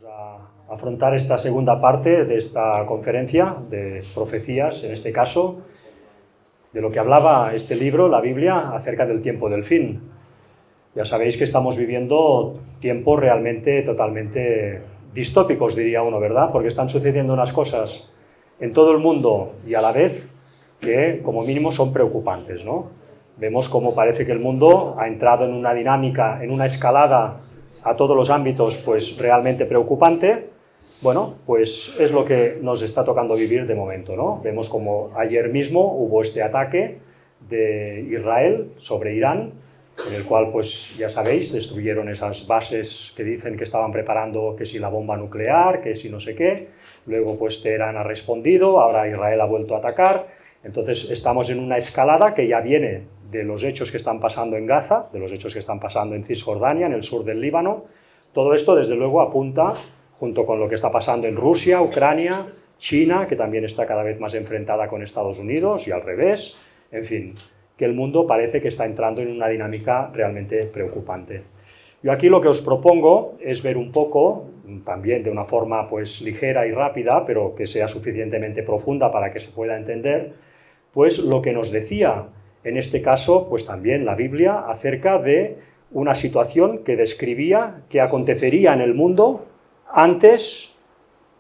Vamos a afrontar esta segunda parte de esta conferencia de profecías, en este caso, de lo que hablaba este libro, la Biblia, acerca del tiempo del fin. Ya sabéis que estamos viviendo tiempos realmente totalmente distópicos, diría uno, ¿verdad? Porque están sucediendo unas cosas en todo el mundo y a la vez que, como mínimo, son preocupantes, ¿no? Vemos cómo parece que el mundo ha entrado en una dinámica, en una escalada a todos los ámbitos, pues realmente preocupante. Bueno, pues es lo que nos está tocando vivir de momento, ¿no? Vemos como ayer mismo hubo este ataque de Israel sobre Irán, en el cual, pues ya sabéis, destruyeron esas bases que dicen que estaban preparando, que si la bomba nuclear, que si no sé qué. Luego, pues Teherán ha respondido, ahora Israel ha vuelto a atacar. Entonces, estamos en una escalada que ya viene de los hechos que están pasando en Gaza, de los hechos que están pasando en Cisjordania, en el sur del Líbano. Todo esto, desde luego, apunta, junto con lo que está pasando en Rusia, Ucrania, China, que también está cada vez más enfrentada con Estados Unidos, y al revés, en fin, que el mundo parece que está entrando en una dinámica realmente preocupante. Yo aquí lo que os propongo es ver un poco, también de una forma pues ligera y rápida, pero que sea suficientemente profunda para que se pueda entender, pues lo que nos decía, en este caso, pues también la Biblia, acerca de una situación que describía que acontecería en el mundo antes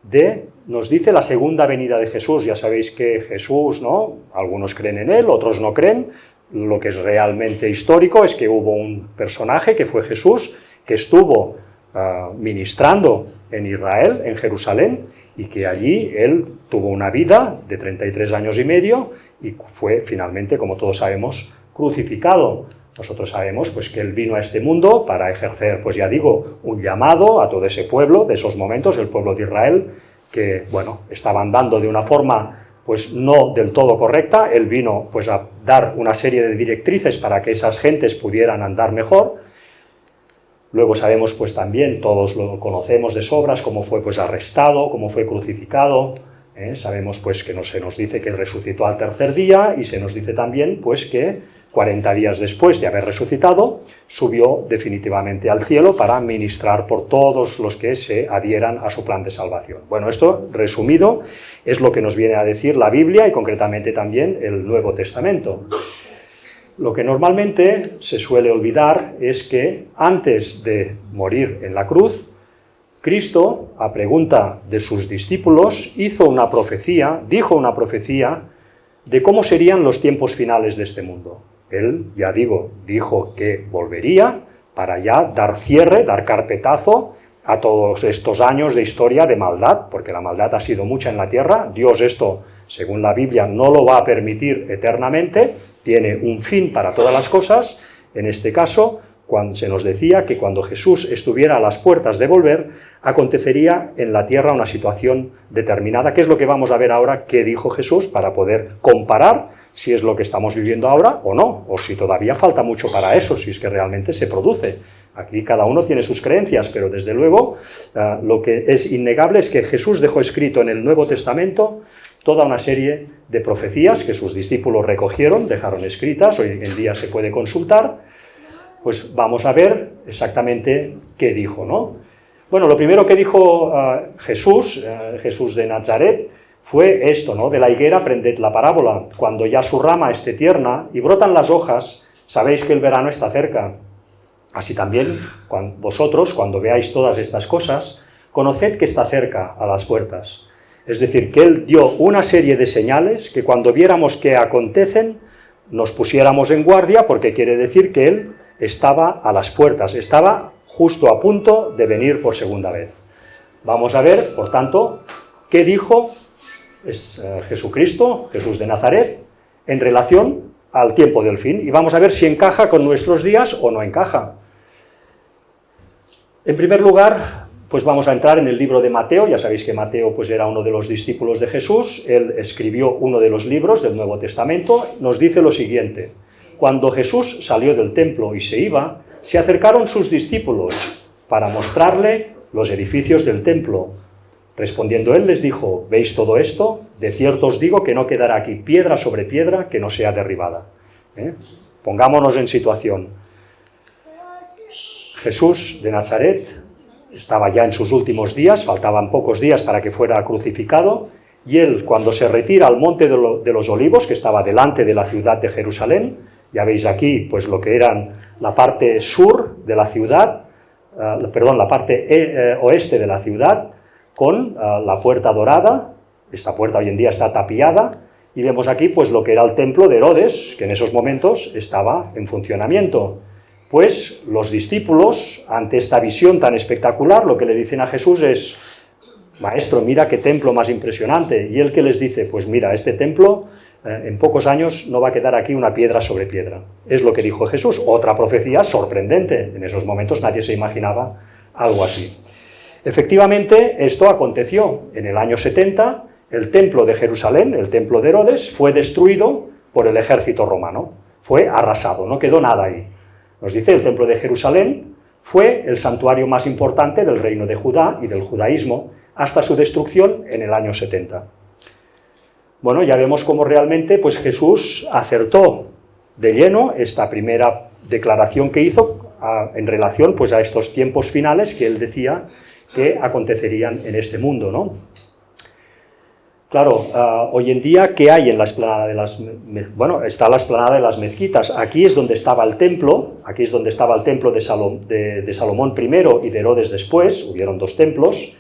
de, nos dice, la segunda venida de Jesús. Ya sabéis que Jesús, ¿no? Algunos creen en él, otros no creen. Lo que es realmente histórico es que hubo un personaje, que fue Jesús, que estuvo ministrando en Israel, en Jerusalén, y que allí él tuvo una vida de 33 años y medio y fue finalmente, como todos sabemos, crucificado. Nosotros sabemos pues, que él vino a este mundo para ejercer, pues ya digo, un llamado a todo ese pueblo de esos momentos, el pueblo de Israel, que, bueno, estaba andando de una forma pues no del todo correcta. Él vino pues a dar una serie de directrices para que esas gentes pudieran andar mejor. Luego sabemos pues también, todos lo conocemos de sobras, cómo fue pues arrestado, cómo fue crucificado. Sabemos pues que se nos dice que resucitó al tercer día y se nos dice también pues que 40 días después de haber resucitado, subió definitivamente al cielo para ministrar por todos los que se adhieran a su plan de salvación. Bueno, esto, resumido, es lo que nos viene a decir la Biblia y concretamente también el Nuevo Testamento. Lo que normalmente se suele olvidar es que antes de morir en la cruz, Cristo, a pregunta de sus discípulos, dijo una profecía de cómo serían los tiempos finales de este mundo. Él, ya dijo que volvería para ya dar cierre, dar carpetazo a todos estos años de historia de maldad, porque la maldad ha sido mucha en la tierra. Dios esto, según la Biblia, no lo va a permitir eternamente, tiene un fin para todas las cosas. En este caso, cuando se nos decía que cuando Jesús estuviera a las puertas de volver, acontecería en la tierra una situación determinada, que es lo que vamos a ver ahora que dijo Jesús, para poder comparar si es lo que estamos viviendo ahora o no, o si todavía falta mucho para eso, si es que realmente se produce. Aquí cada uno tiene sus creencias, pero desde luego lo que es innegable es que Jesús dejó escrito en el Nuevo Testamento toda una serie de profecías que sus discípulos recogieron, dejaron escritas, hoy en día se puede consultar. Pues vamos a ver exactamente qué dijo, ¿no? Bueno, lo primero que dijo Jesús de Nazaret, fue esto, ¿no? De la higuera aprended la parábola. Cuando ya su rama esté tierna y brotan las hojas, sabéis que el verano está cerca. Así también, vosotros, cuando veáis todas estas cosas, conoced que está cerca a las puertas. Es decir, que él dio una serie de señales que cuando viéramos que acontecen, nos pusiéramos en guardia, porque quiere decir que él estaba a las puertas, estaba justo a punto de venir por segunda vez. Vamos a ver, por tanto, qué dijo Jesucristo, Jesús de Nazaret, en relación al tiempo del fin, y vamos a ver si encaja con nuestros días o no encaja. En primer lugar, pues vamos a entrar en el libro de Mateo. Ya sabéis que Mateo pues era uno de los discípulos de Jesús, él escribió uno de los libros del Nuevo Testamento. Nos dice lo siguiente: cuando Jesús salió del templo y se iba, se acercaron sus discípulos para mostrarle los edificios del templo. Respondiendo él les dijo: ¿veis todo esto? De cierto os digo que no quedará aquí piedra sobre piedra que no sea derribada. Pongámonos en situación. Jesús de Nazaret estaba ya en sus últimos días, faltaban pocos días para que fuera crucificado, y él, cuando se retira al monte de los Olivos, que estaba delante de la ciudad de Jerusalén, ya veis aquí pues lo que eran la parte sur de la ciudad, la parte oeste de la ciudad, con la puerta dorada. Esta puerta hoy en día está tapiada, y vemos aquí pues lo que era el templo de Herodes, que en esos momentos estaba en funcionamiento. Pues los discípulos, ante esta visión tan espectacular, lo que le dicen a Jesús es: Maestro, mira qué templo más impresionante. Y él, ¿qué les dice? Pues mira, este templo en pocos años no va a quedar aquí una piedra sobre piedra. Es lo que dijo Jesús. Otra profecía sorprendente. En esos momentos nadie se imaginaba algo así. Efectivamente, esto aconteció. En el año 70, el templo de Jerusalén, el templo de Herodes, fue destruido por el ejército romano. Fue arrasado, no quedó nada ahí. Nos dice, el templo de Jerusalén fue el santuario más importante del reino de Judá y del judaísmo, hasta su destrucción en el año 70. Bueno, ya vemos cómo realmente pues, Jesús acertó de lleno esta primera declaración que hizo en relación pues, a estos tiempos finales que él decía que acontecerían en este mundo, ¿no? Claro, hoy en día, ¿qué hay en la explanada de las... Bueno, está la explanada de las mezquitas. Aquí es donde estaba el templo, aquí es donde estaba el templo de Salomón primero y de Herodes después, hubieron dos templos.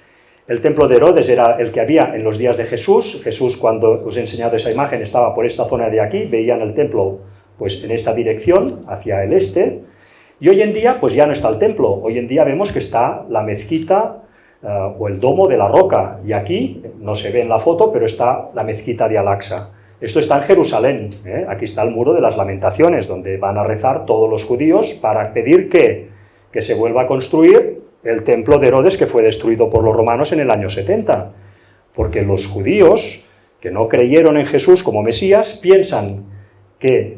El templo de Herodes era el que había en los días de Jesús. Jesús, cuando os he enseñado esa imagen, estaba por esta zona de aquí, veían el templo pues, en esta dirección, hacia el este. Y hoy en día, pues ya no está el templo. Hoy en día vemos que está la mezquita o el domo de la roca. Y aquí, no se ve en la foto, pero está la mezquita de Al-Aqsa. Esto está en Jerusalén. Aquí está el muro de las lamentaciones, donde van a rezar todos los judíos para pedir que se vuelva a construir el templo de Herodes, que fue destruido por los romanos en el año 70, porque los judíos que no creyeron en Jesús como Mesías piensan que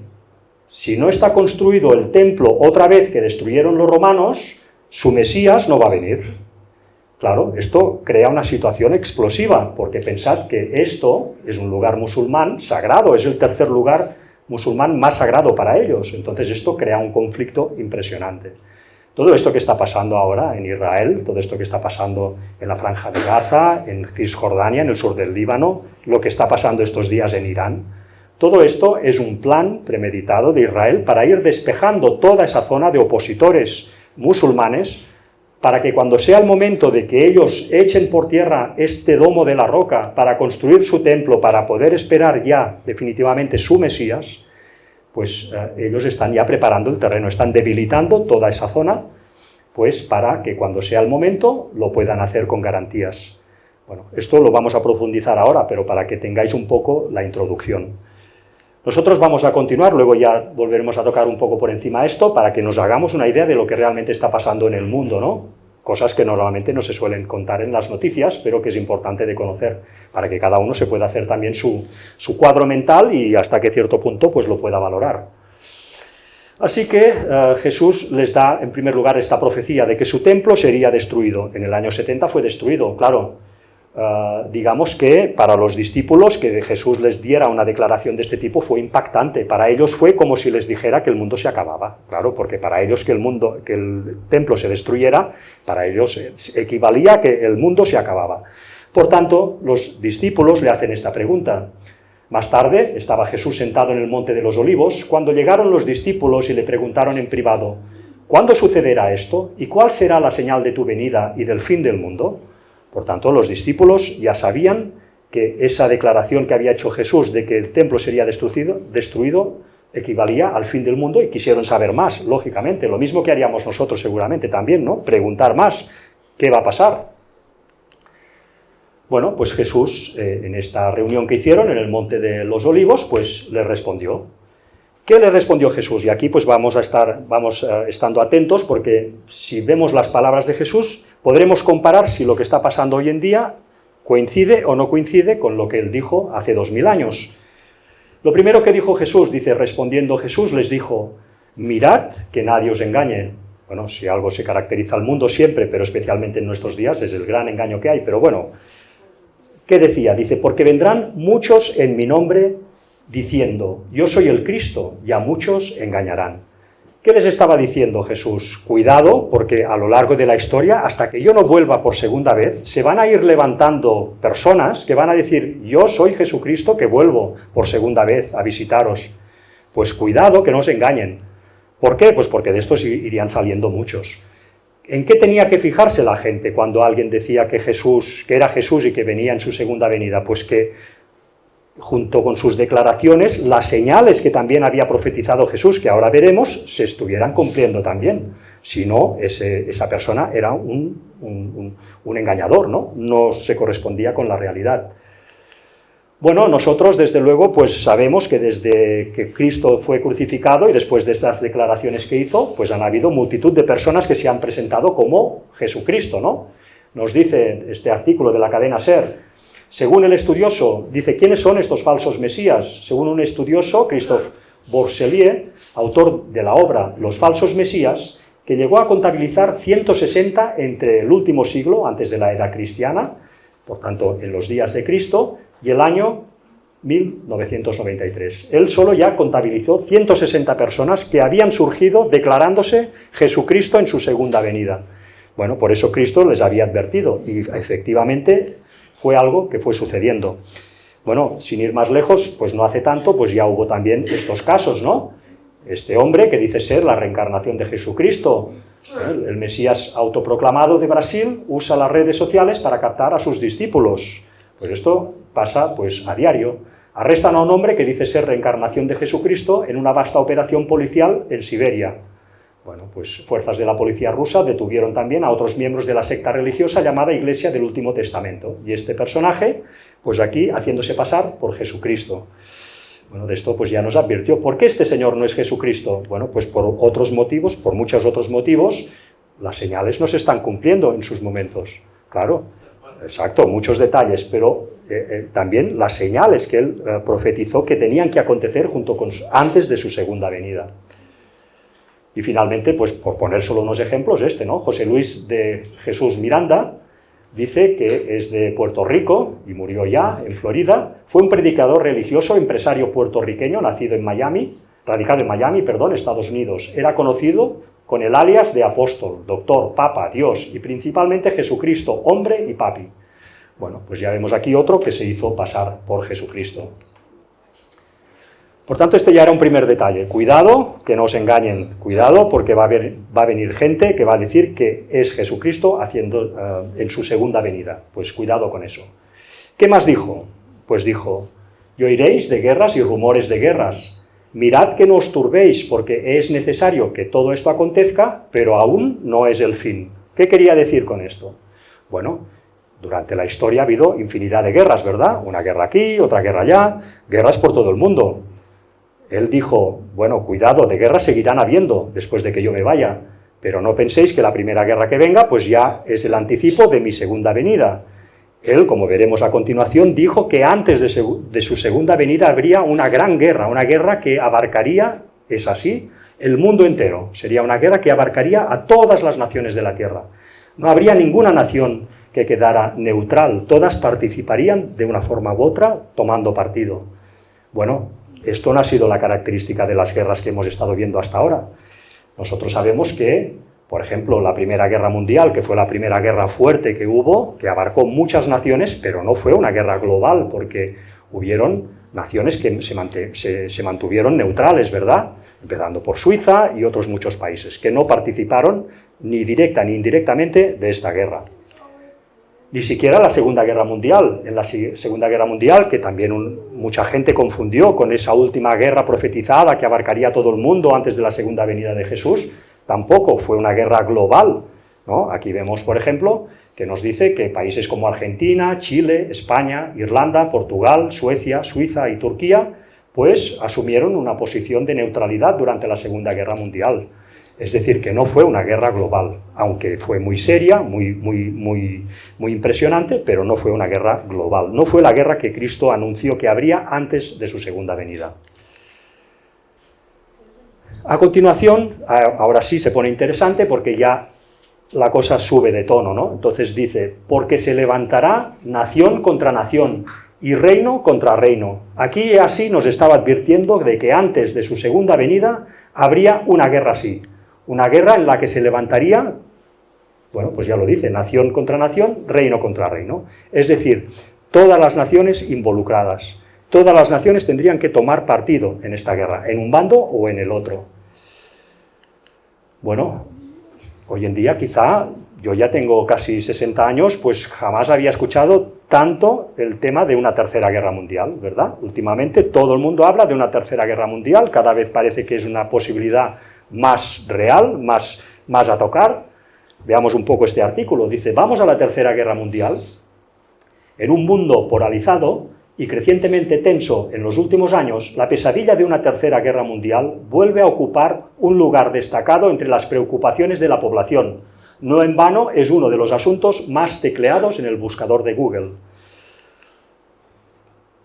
si no está construido el templo otra vez que destruyeron los romanos, su Mesías no va a venir. Claro, esto crea una situación explosiva, porque pensad que esto es un lugar musulmán sagrado, es el tercer lugar musulmán más sagrado para ellos, entonces esto crea un conflicto impresionante. Todo esto que está pasando ahora en Israel, todo esto que está pasando en la Franja de Gaza, en Cisjordania, en el sur del Líbano, lo que está pasando estos días en Irán, todo esto es un plan premeditado de Israel para ir despejando toda esa zona de opositores musulmanes, para que cuando sea el momento de que ellos echen por tierra este domo de la roca para construir su templo, para poder esperar ya definitivamente su Mesías, pues ellos están ya preparando el terreno, están debilitando toda esa zona, pues para que cuando sea el momento lo puedan hacer con garantías. Bueno, esto lo vamos a profundizar ahora, pero para que tengáis un poco la introducción. Nosotros vamos a continuar, luego ya volveremos a tocar un poco por encima esto, para que nos hagamos una idea de lo que realmente está pasando en el mundo, ¿no? Cosas que normalmente no se suelen contar en las noticias, pero que es importante de conocer, para que cada uno se pueda hacer también su cuadro mental y hasta que cierto punto pues lo pueda valorar. Así que Jesús les da en primer lugar esta profecía de que su templo sería destruido. En el año 70 fue destruido, claro. Digamos que para los discípulos que Jesús les diera una declaración de este tipo fue impactante. Para ellos fue como si les dijera que el mundo se acababa. Claro, porque para ellos que el templo se destruyera, para ellos equivalía a que el mundo se acababa. Por tanto, los discípulos le hacen esta pregunta. Más tarde estaba Jesús sentado en el monte de los Olivos, cuando llegaron los discípulos y le preguntaron en privado: ¿cuándo sucederá esto? ¿Y cuál será la señal de tu venida y del fin del mundo? Por tanto, los discípulos ya sabían que esa declaración que había hecho Jesús de que el templo sería destruido equivalía al fin del mundo y quisieron saber más, lógicamente. Lo mismo que haríamos nosotros seguramente también, ¿no? Preguntar más, ¿qué va a pasar? Bueno, pues Jesús, en esta reunión que hicieron en el Monte de los Olivos, pues le respondió. ¿Qué le respondió Jesús? Y aquí pues vamos estando atentos, porque si vemos las palabras de Jesús, podremos comparar si lo que está pasando hoy en día coincide o no coincide con lo que él dijo hace 2000 años. Lo primero que dijo Jesús, dice, respondiendo Jesús, les dijo: mirad que nadie os engañe. Bueno, si algo se caracteriza al mundo siempre, pero especialmente en nuestros días, es el gran engaño que hay. Pero bueno, ¿qué decía? Dice, porque vendrán muchos en mi nombre diciendo, yo soy el Cristo, y a muchos engañarán. ¿Qué les estaba diciendo Jesús? Cuidado, porque a lo largo de la historia, hasta que yo no vuelva por segunda vez, se van a ir levantando personas que van a decir, yo soy Jesucristo que vuelvo por segunda vez a visitaros. Pues cuidado que no os engañen. ¿Por qué? Pues porque de estos irían saliendo muchos. ¿En qué tenía que fijarse la gente cuando alguien decía que era Jesús y que venía en su segunda venida? Pues que junto con sus declaraciones, las señales que también había profetizado Jesús, que ahora veremos, se estuvieran cumpliendo también. Si no, esa persona era un engañador, ¿no? No se correspondía con la realidad. Bueno, nosotros desde luego pues sabemos que desde que Cristo fue crucificado y después de estas declaraciones que hizo, pues han habido multitud de personas que se han presentado como Jesucristo, ¿no? Nos dice este artículo de la cadena SER, según el estudioso, dice, ¿quiénes son estos falsos mesías? Según un estudioso, Christophe Boursellier, autor de la obra Los falsos mesías, que llegó a contabilizar 160 entre el último siglo, antes de la era cristiana, por tanto, en los días de Cristo, y el año 1993. Él solo ya contabilizó 160 personas que habían surgido declarándose Jesucristo en su segunda venida. Bueno, por eso Cristo les había advertido, y efectivamente fue algo que fue sucediendo. Bueno, sin ir más lejos, pues no hace tanto, pues ya hubo también estos casos, ¿no? Este hombre que dice ser la reencarnación de Jesucristo, el Mesías autoproclamado de Brasil, usa las redes sociales para captar a sus discípulos. Pues esto pasa pues a diario. Arrestan a un hombre que dice ser reencarnación de Jesucristo en una vasta operación policial en Siberia. Bueno, pues fuerzas de la policía rusa detuvieron también a otros miembros de la secta religiosa llamada Iglesia del Último Testamento. Y este personaje, pues aquí haciéndose pasar por Jesucristo. Bueno, de esto pues ya nos advirtió. ¿Por qué este señor no es Jesucristo? Bueno, pues por otros motivos, por muchos otros motivos, las señales no se están cumpliendo en sus momentos. Claro, exacto, muchos detalles, pero también las señales que él profetizó que tenían que acontecer antes de su segunda venida. Y finalmente, pues por poner solo unos ejemplos, ¿no? José Luis de Jesús Miranda dice que es de Puerto Rico y murió ya en Florida. Fue un predicador religioso, empresario puertorriqueño, nacido en Miami, radicado en Miami, Estados Unidos. Era conocido con el alias de apóstol, doctor, papa, Dios y principalmente Jesucristo, hombre y papi. Bueno, pues ya vemos aquí otro que se hizo pasar por Jesucristo. Por tanto, este ya era un primer detalle. Cuidado, que no os engañen. Cuidado, porque va a venir gente que va a decir que es Jesucristo en su segunda venida. Pues cuidado con eso. ¿Qué más dijo? Pues dijo, y oiréis de guerras y rumores de guerras. Mirad que no os turbéis, porque es necesario que todo esto acontezca, pero aún no es el fin. ¿Qué quería decir con esto? Bueno, durante la historia ha habido infinidad de guerras, ¿verdad? Una guerra aquí, otra guerra allá, guerras por todo el mundo. Él dijo, bueno, cuidado, de guerras seguirán habiendo después de que yo me vaya, pero no penséis que la primera guerra que venga, pues ya es el anticipo de mi segunda venida. Él, como veremos a continuación, dijo que antes de su segunda venida habría una gran guerra, una guerra que abarcaría, es así, el mundo entero. Sería una guerra que abarcaría a todas las naciones de la tierra. No habría ninguna nación que quedara neutral, todas participarían de una forma u otra tomando partido. Bueno, esto no ha sido la característica de las guerras que hemos estado viendo hasta ahora. Nosotros sabemos que, por ejemplo, la Primera Guerra Mundial, que fue la primera guerra fuerte que hubo, que abarcó muchas naciones, pero no fue una guerra global, porque hubieron naciones que se mantuvieron neutrales, ¿verdad? Empezando por Suiza y otros muchos países, que no participaron ni directa ni indirectamente de esta guerra. Ni siquiera la Segunda Guerra Mundial. En la Segunda Guerra Mundial, que también mucha gente confundió con esa última guerra profetizada que abarcaría a todo el mundo antes de la segunda venida de Jesús, tampoco fue una guerra global, ¿no? Aquí vemos, por ejemplo, que nos dice que países como Argentina, Chile, España, Irlanda, Portugal, Suecia, Suiza y Turquía, pues asumieron una posición de neutralidad durante la Segunda Guerra Mundial. Es decir, que no fue una guerra global, aunque fue muy seria, muy impresionante, pero no fue una guerra global. No fue la guerra que Cristo anunció que habría antes de su segunda venida. A continuación, ahora sí se pone interesante porque ya la cosa sube de tono, ¿no? Entonces dice, porque se levantará nación contra nación y reino contra reino. Aquí así nos estaba advirtiendo de que antes de su segunda venida habría una guerra así, una guerra en la que se levantaría, bueno, pues ya lo dice, nación contra nación, reino contra reino. Es decir, todas las naciones involucradas, todas las naciones tendrían que tomar partido en esta guerra, en un bando o en el otro. Bueno, hoy en día quizá, yo ya tengo casi 60 años, pues jamás había escuchado tanto el tema de una tercera guerra mundial, ¿verdad? Últimamente todo el mundo habla de una tercera guerra mundial, cada vez parece que es una posibilidad más real, más a tocar. Veamos un poco este artículo, dice, vamos a la tercera guerra mundial. En un mundo polarizado y crecientemente tenso en los últimos años, la pesadilla de una tercera guerra mundial vuelve a ocupar un lugar destacado entre las preocupaciones de la población. No en vano es uno de los asuntos más tecleados en el buscador de Google.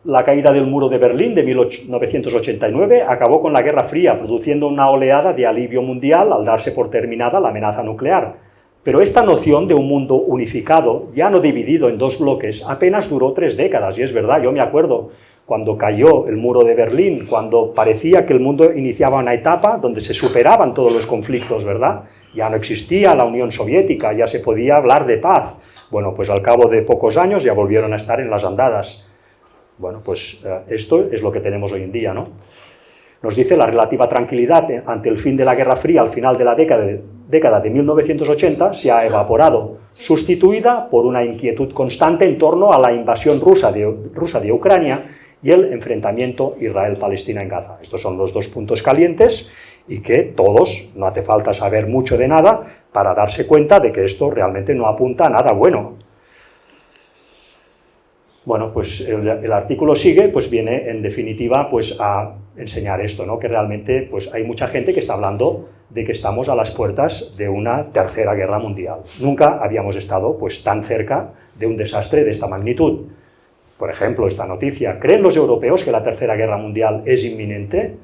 La caída del muro de Berlín de 1989 acabó con la Guerra Fría, produciendo una oleada de alivio mundial al darse por terminada la amenaza nuclear. Pero esta noción de un mundo unificado, ya no dividido en dos bloques, apenas duró 3 décadas, y es verdad, yo me acuerdo cuando cayó el muro de Berlín, cuando parecía que el mundo iniciaba una etapa donde se superaban todos los conflictos, ¿verdad? Ya no existía la Unión Soviética, ya se podía hablar de paz. Bueno, pues al cabo de pocos años ya volvieron a estar en las andadas. Bueno, pues esto es lo que tenemos hoy en día, ¿no? Nos dice la relativa tranquilidad ante el fin de la Guerra Fría al final de la década de 1980 se ha evaporado, sustituida por una inquietud constante en torno a la invasión rusa de Ucrania y el enfrentamiento Israel-Palestina en Gaza. Estos son los dos puntos calientes y que todos, no hace falta saber mucho de nada para darse cuenta de que esto realmente no apunta a nada bueno. Bueno, pues el artículo sigue, pues viene en definitiva pues a enseñar esto, ¿no? Que realmente pues hay mucha gente que está hablando de que estamos a las puertas de una tercera guerra mundial. Nunca habíamos estado pues tan cerca de un desastre de esta magnitud. Por ejemplo, esta noticia, ¿creen los europeos que la tercera guerra mundial es inminente?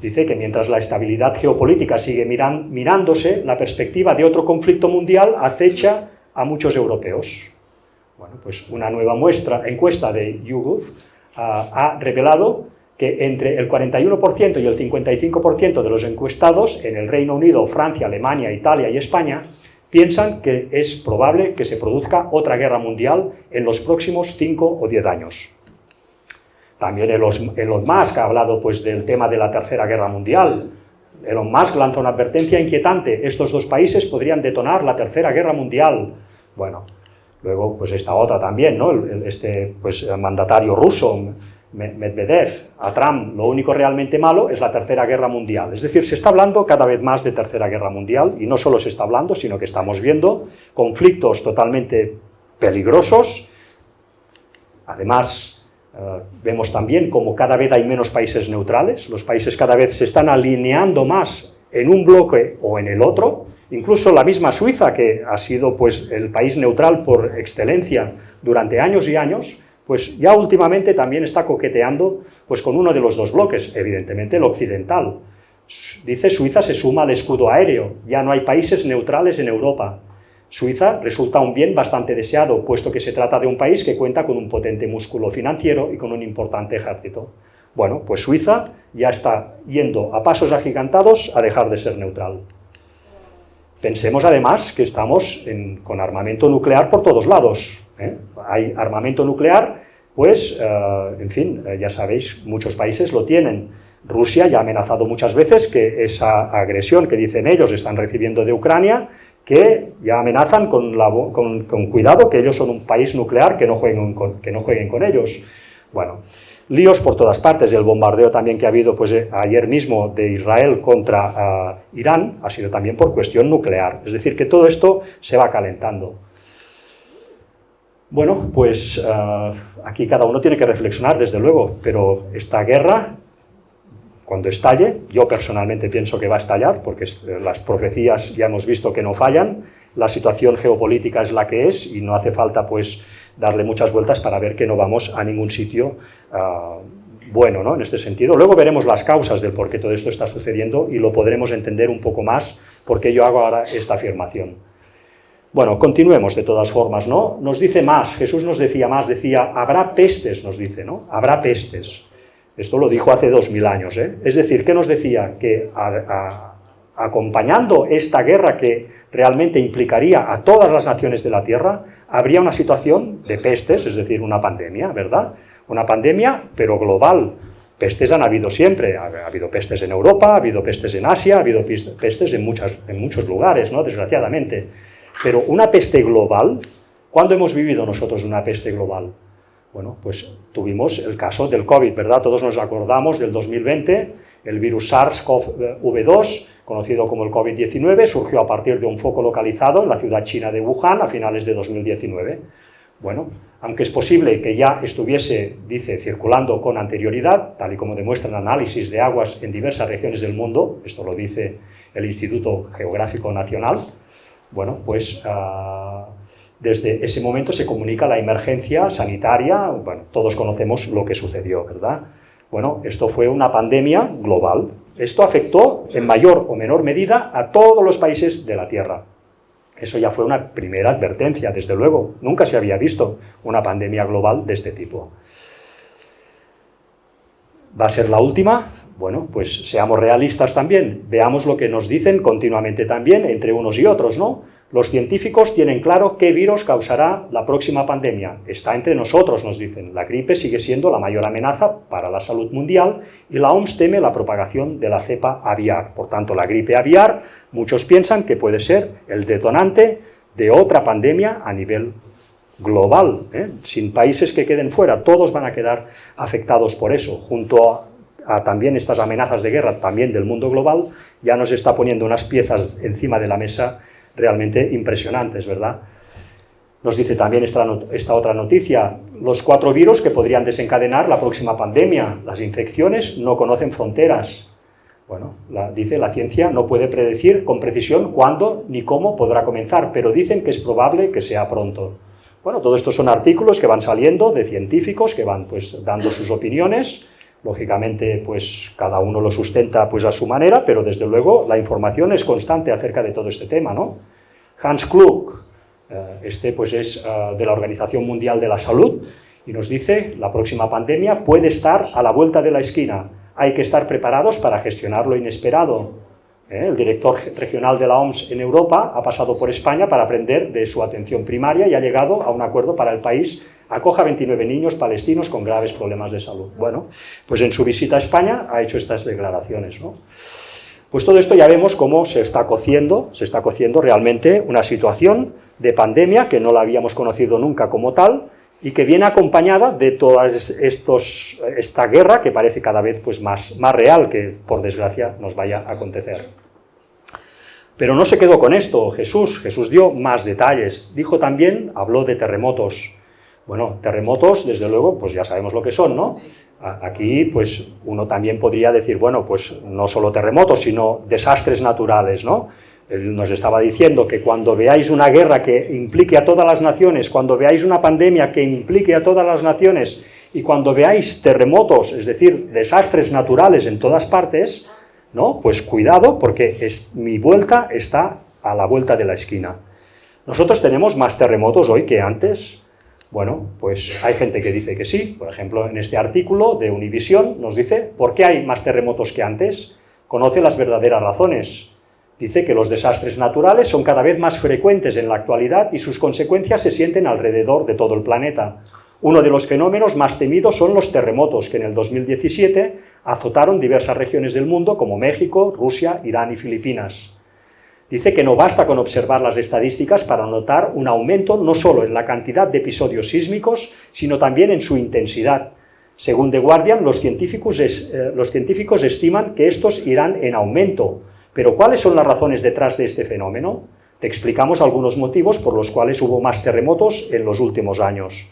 Dice que mientras la estabilidad geopolítica sigue mirándose, la perspectiva de otro conflicto mundial acecha a muchos europeos. Bueno, pues una nueva encuesta de YouGov ha revelado que entre el 41% y el 55% de los encuestados en el Reino Unido, Francia, Alemania, Italia y España piensan que es probable que se produzca otra guerra mundial en los próximos 5 o 10 años. También Elon Musk ha hablado pues, del tema de la tercera guerra mundial. Elon Musk lanza una advertencia inquietante. Estos dos países podrían detonar la tercera guerra mundial. Bueno, luego pues esta otra también, ¿no? El mandatario ruso, Medvedev, a Trump, lo único realmente malo es la tercera guerra mundial. Es decir, se está hablando cada vez más de tercera guerra mundial y no solo se está hablando, sino que estamos viendo conflictos totalmente peligrosos. Además, vemos también como cada vez hay menos países neutrales, los países cada vez se están alineando más en un bloque o en el otro. Incluso la misma Suiza, que ha sido pues, el país neutral por excelencia durante años y años, pues ya últimamente también está coqueteando pues, con uno de los dos bloques, evidentemente el occidental. Dice, Suiza se suma al escudo aéreo, ya no hay países neutrales en Europa. Suiza resulta un bien bastante deseado, puesto que se trata de un país que cuenta con un potente músculo financiero y con un importante ejército. Bueno, pues Suiza ya está yendo a pasos agigantados a dejar de ser neutral. Pensemos además que estamos con armamento nuclear por todos lados. Hay armamento nuclear, pues, en fin, ya sabéis, muchos países lo tienen. Rusia ya ha amenazado muchas veces que esa agresión que dicen ellos están recibiendo de Ucrania, que ya amenazan con cuidado, que ellos son un país nuclear, que no jueguen con ellos. Bueno, líos por todas partes. El bombardeo también que ha habido pues, ayer mismo de Israel contra Irán ha sido también por cuestión nuclear. Es decir, que todo esto se va calentando. Bueno, pues aquí cada uno tiene que reflexionar, desde luego, pero esta guerra, cuando estalle, yo personalmente pienso que va a estallar, porque las profecías ya hemos visto que no fallan, la situación geopolítica es la que es y no hace falta pues darle muchas vueltas para ver que no vamos a ningún sitio bueno, ¿no? En este sentido. Luego veremos las causas del por qué todo esto está sucediendo y lo podremos entender un poco más por qué yo hago ahora esta afirmación. Bueno, continuemos de todas formas, ¿no? Nos dice más, Jesús nos decía más, decía, habrá pestes, nos dice, ¿no? Habrá pestes. Esto lo dijo hace 2000 años, ¿eh? Es decir, ¿qué nos decía? Que acompañando esta guerra que realmente implicaría a todas las naciones de la Tierra, habría una situación de pestes, es decir, una pandemia, ¿verdad? Una pandemia, pero global. Pestes han habido siempre, ha habido pestes en Europa, ha habido pestes en Asia, ha habido pestes en muchos lugares, ¿no? Desgraciadamente. Pero una peste global, ¿cuándo hemos vivido nosotros una peste global? Bueno, pues tuvimos el caso del COVID, ¿verdad? Todos nos acordamos del 2020, el virus SARS-CoV-2, conocido como el COVID-19, surgió a partir de un foco localizado en la ciudad china de Wuhan a finales de 2019. Bueno, aunque es posible que ya estuviese, dice, circulando con anterioridad, tal y como demuestra el análisis de aguas en diversas regiones del mundo, esto lo dice el Instituto Geográfico Nacional, bueno, pues desde ese momento se comunica la emergencia sanitaria, bueno, todos conocemos lo que sucedió, ¿verdad? Bueno, esto fue una pandemia global. Esto afectó en mayor o menor medida a todos los países de la Tierra. Eso ya fue una primera advertencia, desde luego. Nunca se había visto una pandemia global de este tipo. ¿Va a ser la última? Bueno, pues seamos realistas también. Veamos lo que nos dicen continuamente también, entre unos y otros, ¿no? Los científicos tienen claro qué virus causará la próxima pandemia. Está entre nosotros, nos dicen. La gripe sigue siendo la mayor amenaza para la salud mundial y la OMS teme la propagación de la cepa aviar. Por tanto, la gripe aviar, muchos piensan que puede ser el detonante de otra pandemia a nivel global, sin países que queden fuera. Todos van a quedar afectados por eso. Junto a también estas amenazas de guerra, también del mundo global, ya nos está poniendo unas piezas encima de la mesa realmente impresionantes, ¿verdad? Nos dice también esta otra noticia, los 4 virus que podrían desencadenar la próxima pandemia. Las infecciones no conocen fronteras. Bueno, dice, la ciencia no puede predecir con precisión cuándo ni cómo podrá comenzar, pero dicen que es probable que sea pronto. Bueno, todo esto son artículos que van saliendo de científicos que van pues dando sus opiniones. Lógicamente, pues cada uno lo sustenta pues a su manera, pero desde luego la información es constante acerca de todo este tema, ¿no? Hans Kluge, pues es de la Organización Mundial de la Salud, y nos dice, la próxima pandemia puede estar a la vuelta de la esquina, hay que estar preparados para gestionar lo inesperado. El director regional de la OMS en Europa ha pasado por España para aprender de su atención primaria y ha llegado a un acuerdo para el país acoja 29 niños palestinos con graves problemas de salud. Bueno, pues en su visita a España ha hecho estas declaraciones, ¿no? Pues todo esto ya vemos cómo se está cociendo realmente una situación de pandemia que no la habíamos conocido nunca como tal y que viene acompañada de toda esta guerra que parece cada vez pues, más real que, por desgracia, nos vaya a acontecer. Pero no se quedó con esto Jesús dio más detalles, dijo también, habló de terremotos. Bueno, terremotos, desde luego, pues ya sabemos lo que son, ¿no? Aquí, pues, uno también podría decir, bueno, pues no solo terremotos, sino desastres naturales, ¿no? Él nos estaba diciendo que cuando veáis una guerra que implique a todas las naciones, cuando veáis una pandemia que implique a todas las naciones, y cuando veáis terremotos, es decir, desastres naturales en todas partes, ¿no? Pues cuidado, porque mi vuelta está a la vuelta de la esquina. Nosotros tenemos más terremotos hoy que antes. Bueno, pues hay gente que dice que sí. Por ejemplo, en este artículo de Univisión nos dice ¿por qué hay más terremotos que antes? Conoce las verdaderas razones. Dice que los desastres naturales son cada vez más frecuentes en la actualidad y sus consecuencias se sienten alrededor de todo el planeta. Uno de los fenómenos más temidos son los terremotos, que en el 2017 azotaron diversas regiones del mundo como México, Rusia, Irán y Filipinas. Dice que no basta con observar las estadísticas para notar un aumento no solo en la cantidad de episodios sísmicos, sino también en su intensidad. Según The Guardian, los científicos estiman que estos irán en aumento. Pero ¿cuáles son las razones detrás de este fenómeno? Te explicamos algunos motivos por los cuales hubo más terremotos en los últimos años.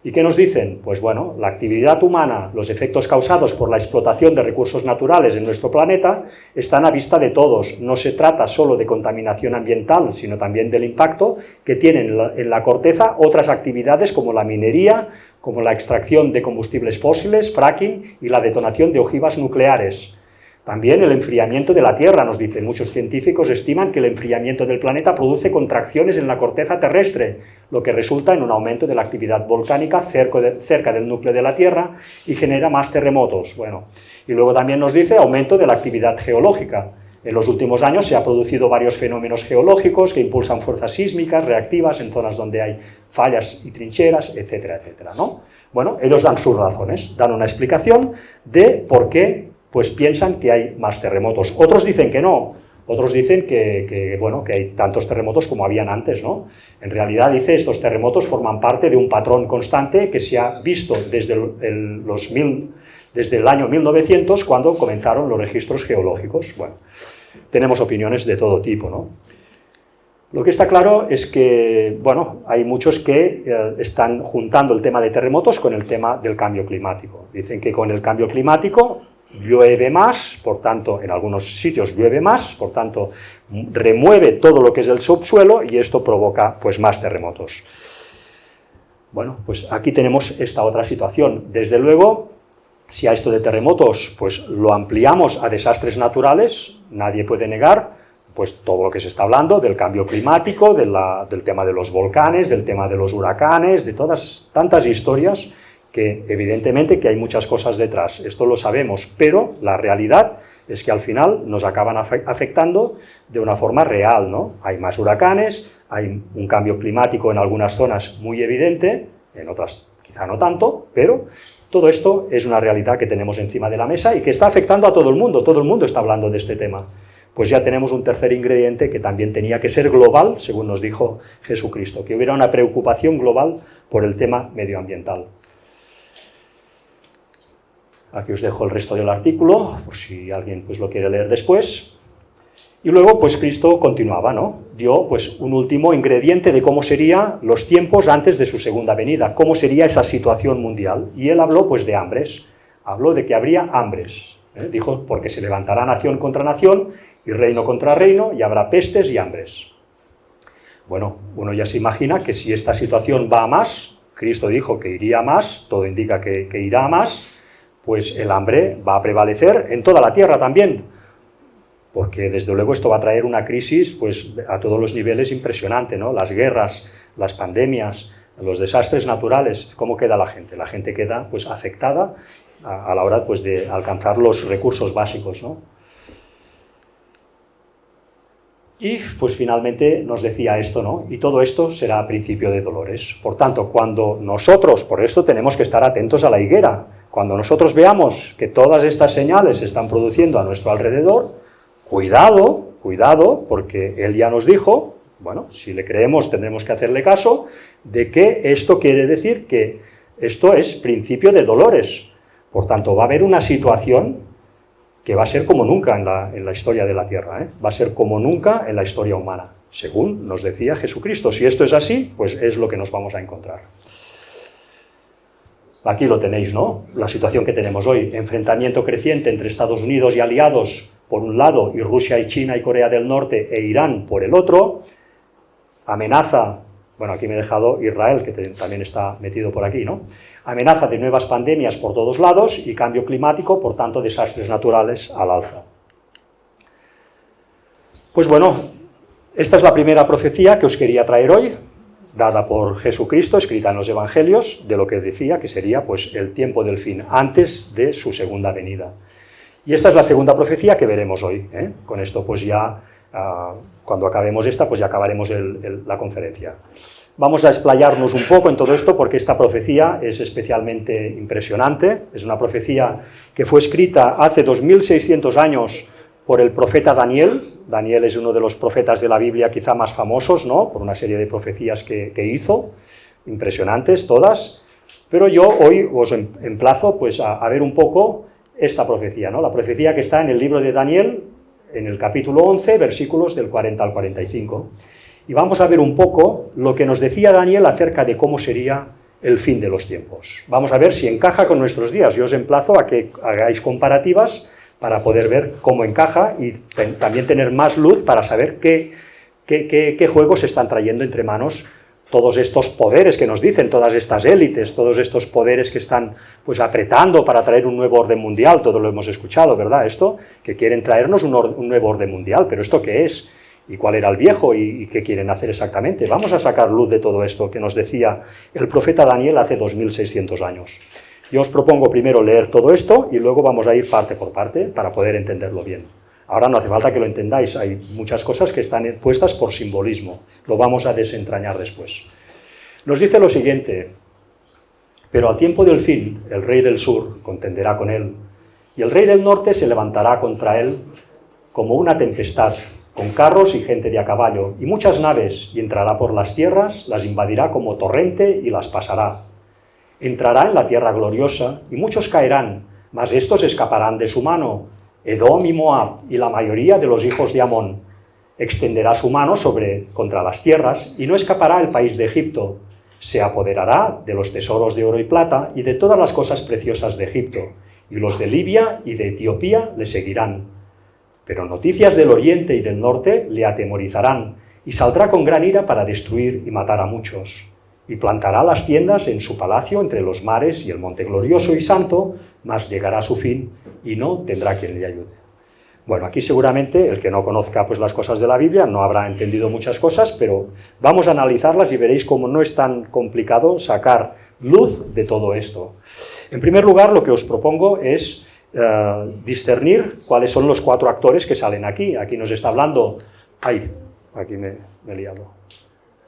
¿Y qué nos dicen? Pues bueno, la actividad humana, los efectos causados por la explotación de recursos naturales en nuestro planeta están a vista de todos. No se trata solo de contaminación ambiental, sino también del impacto que tienen en la corteza otras actividades como la minería, como la extracción de combustibles fósiles, fracking y la detonación de ojivas nucleares. También el enfriamiento de la Tierra, nos dicen. Muchos científicos estiman que el enfriamiento del planeta produce contracciones en la corteza terrestre, lo que resulta en un aumento de la actividad volcánica cerca del núcleo de la Tierra y genera más terremotos. Bueno, y luego también nos dice aumento de la actividad geológica. En los últimos años se han producido varios fenómenos geológicos que impulsan fuerzas sísmicas reactivas en zonas donde hay fallas y trincheras, etcétera, etcétera, ¿no? Bueno, ellos dan sus razones, dan una explicación de por qué pues piensan que hay más terremotos. Otros dicen que no, otros dicen que hay tantos terremotos como habían antes, ¿no? En realidad, dice, estos terremotos forman parte de un patrón constante que se ha visto desde el año 1900, cuando comenzaron los registros geológicos. Bueno, tenemos opiniones de todo tipo, ¿no? Lo que está claro es que, bueno, hay muchos que están juntando el tema de terremotos con el tema del cambio climático. Dicen que con el cambio climático llueve más, por tanto, en algunos sitios llueve más, por tanto, remueve todo lo que es el subsuelo y esto provoca, pues, más terremotos. Bueno, pues aquí tenemos esta otra situación. Desde luego, si a esto de terremotos, pues, lo ampliamos a desastres naturales, nadie puede negar, pues, todo lo que se está hablando del cambio climático, del tema de los volcanes, del tema de los huracanes, de todas tantas historias que evidentemente que hay muchas cosas detrás, esto lo sabemos, pero la realidad es que al final nos acaban afectando de una forma real, ¿no? Hay más huracanes, hay un cambio climático en algunas zonas muy evidente, en otras quizá no tanto, pero todo esto es una realidad que tenemos encima de la mesa y que está afectando a todo el mundo está hablando de este tema. Pues ya tenemos un tercer ingrediente que también tenía que ser global, según nos dijo Jesucristo, que hubiera una preocupación global por el tema medioambiental. Aquí os dejo el resto del artículo, por si alguien pues lo quiere leer después. Y luego, pues Cristo continuaba, ¿no? Dio pues un último ingrediente de cómo serían los tiempos antes de su segunda venida, cómo sería esa situación mundial. Y él habló pues de hambres, habló de que habría hambres. Dijo, porque se levantará nación contra nación y reino contra reino y habrá pestes y hambres. Bueno, uno ya se imagina que si esta situación va a más, Cristo dijo que iría a más, todo indica que irá a más, pues el hambre va a prevalecer en toda la tierra también, porque desde luego esto va a traer una crisis pues, a todos los niveles impresionante, ¿no? Las guerras, las pandemias, los desastres naturales, ¿cómo queda la gente? La gente queda pues, afectada a la hora pues, de alcanzar los recursos básicos, ¿no? Y pues finalmente nos decía esto, ¿no? Y todo esto será principio de dolores. Por tanto, cuando nosotros, por esto tenemos que estar atentos a la higuera, cuando nosotros veamos que todas estas señales se están produciendo a nuestro alrededor, cuidado, porque él ya nos dijo, bueno, si le creemos tendremos que hacerle caso, de que esto quiere decir que esto es principio de dolores. Por tanto, va a haber una situación que va a ser como nunca en la historia de la Tierra, ¿eh? Va a ser como nunca en la historia humana, según nos decía Jesucristo. Si esto es así, pues es lo que nos vamos a encontrar. Aquí lo tenéis, ¿no? La situación que tenemos hoy, enfrentamiento creciente entre Estados Unidos y aliados por un lado, y Rusia y China y Corea del Norte e Irán por el otro, amenaza, bueno, aquí me he dejado Israel, que también está metido por aquí, ¿no? Amenaza de nuevas pandemias por todos lados y cambio climático, por tanto, desastres naturales al alza. Pues bueno, esta es la primera profecía que os quería traer hoy, dada por Jesucristo, escrita en los Evangelios, de lo que decía que sería pues, el tiempo del fin, antes de su segunda venida. Y esta es la segunda profecía que veremos hoy, ¿eh? Con esto pues ya, cuando acabemos esta, pues ya acabaremos la conferencia. Vamos a explayarnos un poco en todo esto porque esta profecía es especialmente impresionante. Es una profecía que fue escrita hace 2600 años por el profeta Daniel. Daniel es uno de los profetas de la Biblia quizá más famosos, ¿no? Por una serie de profecías que hizo, impresionantes todas. Pero yo hoy os emplazo pues, a ver un poco esta profecía, ¿no? La profecía que está en el libro de Daniel, en el capítulo 11, versículos del 40 al 45. Y vamos a ver un poco lo que nos decía Daniel acerca de cómo sería el fin de los tiempos. Vamos a ver si encaja con nuestros días. Yo os emplazo a que hagáis comparativas para poder ver cómo encaja y también tener más luz para saber qué juegos se están trayendo entre manos todos estos poderes que nos dicen, todas estas élites, todos estos poderes que están pues apretando para traer un nuevo orden mundial, todo lo hemos escuchado, ¿verdad? Esto, que quieren traernos un nuevo orden mundial, pero ¿esto qué es? ¿Y cuál era el viejo? ¿Y qué quieren hacer exactamente? Vamos a sacar luz de todo esto que nos decía el profeta Daniel hace 2600 años. Yo os propongo primero leer todo esto y luego vamos a ir parte por parte para poder entenderlo bien. Ahora no hace falta que lo entendáis, hay muchas cosas que están puestas por simbolismo, lo vamos a desentrañar después. Nos dice lo siguiente: pero al tiempo del fin, el rey del sur contenderá con él, y el rey del norte se levantará contra él como una tempestad, con carros y gente de a caballo, y muchas naves, y entrará por las tierras, las invadirá como torrente y las pasará. Entrará en la tierra gloriosa, y muchos caerán, mas estos escaparán de su mano, Edom y Moab, y la mayoría de los hijos de Amón. Extenderá su mano contra las tierras, y no escapará el país de Egipto. Se apoderará de los tesoros de oro y plata, y de todas las cosas preciosas de Egipto, y los de Libia y de Etiopía le seguirán. Pero noticias del oriente y del norte le atemorizarán, y saldrá con gran ira para destruir y matar a muchos. Y plantará las tiendas en su palacio entre los mares y el monte glorioso y santo, mas llegará a su fin y no tendrá quien le ayude. Bueno, aquí seguramente el que no conozca pues las cosas de la Biblia no habrá entendido muchas cosas, pero vamos a analizarlas y veréis cómo no es tan complicado sacar luz de todo esto. En primer lugar, lo que os propongo es discernir cuáles son los 4 actores que salen aquí. Aquí nos está hablando... ¡Ay! Aquí me he liado.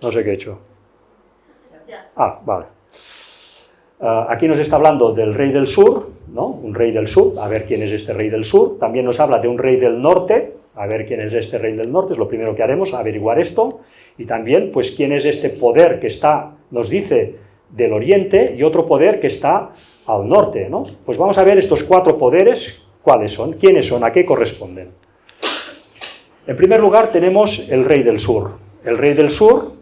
No sé qué he hecho. Ah, vale. Aquí nos está hablando del rey del sur, ¿no? Un rey del sur, a ver quién es este rey del sur. También nos habla de un rey del norte, a ver quién es este rey del norte, es lo primero que haremos, averiguar esto. Y también, pues, quién es este poder que está, nos dice, del oriente, y otro poder que está al norte, ¿no? Pues vamos a ver estos 4 poderes, ¿cuáles son? ¿Quiénes son? ¿A qué corresponden? En primer lugar tenemos el rey del sur. El rey del sur,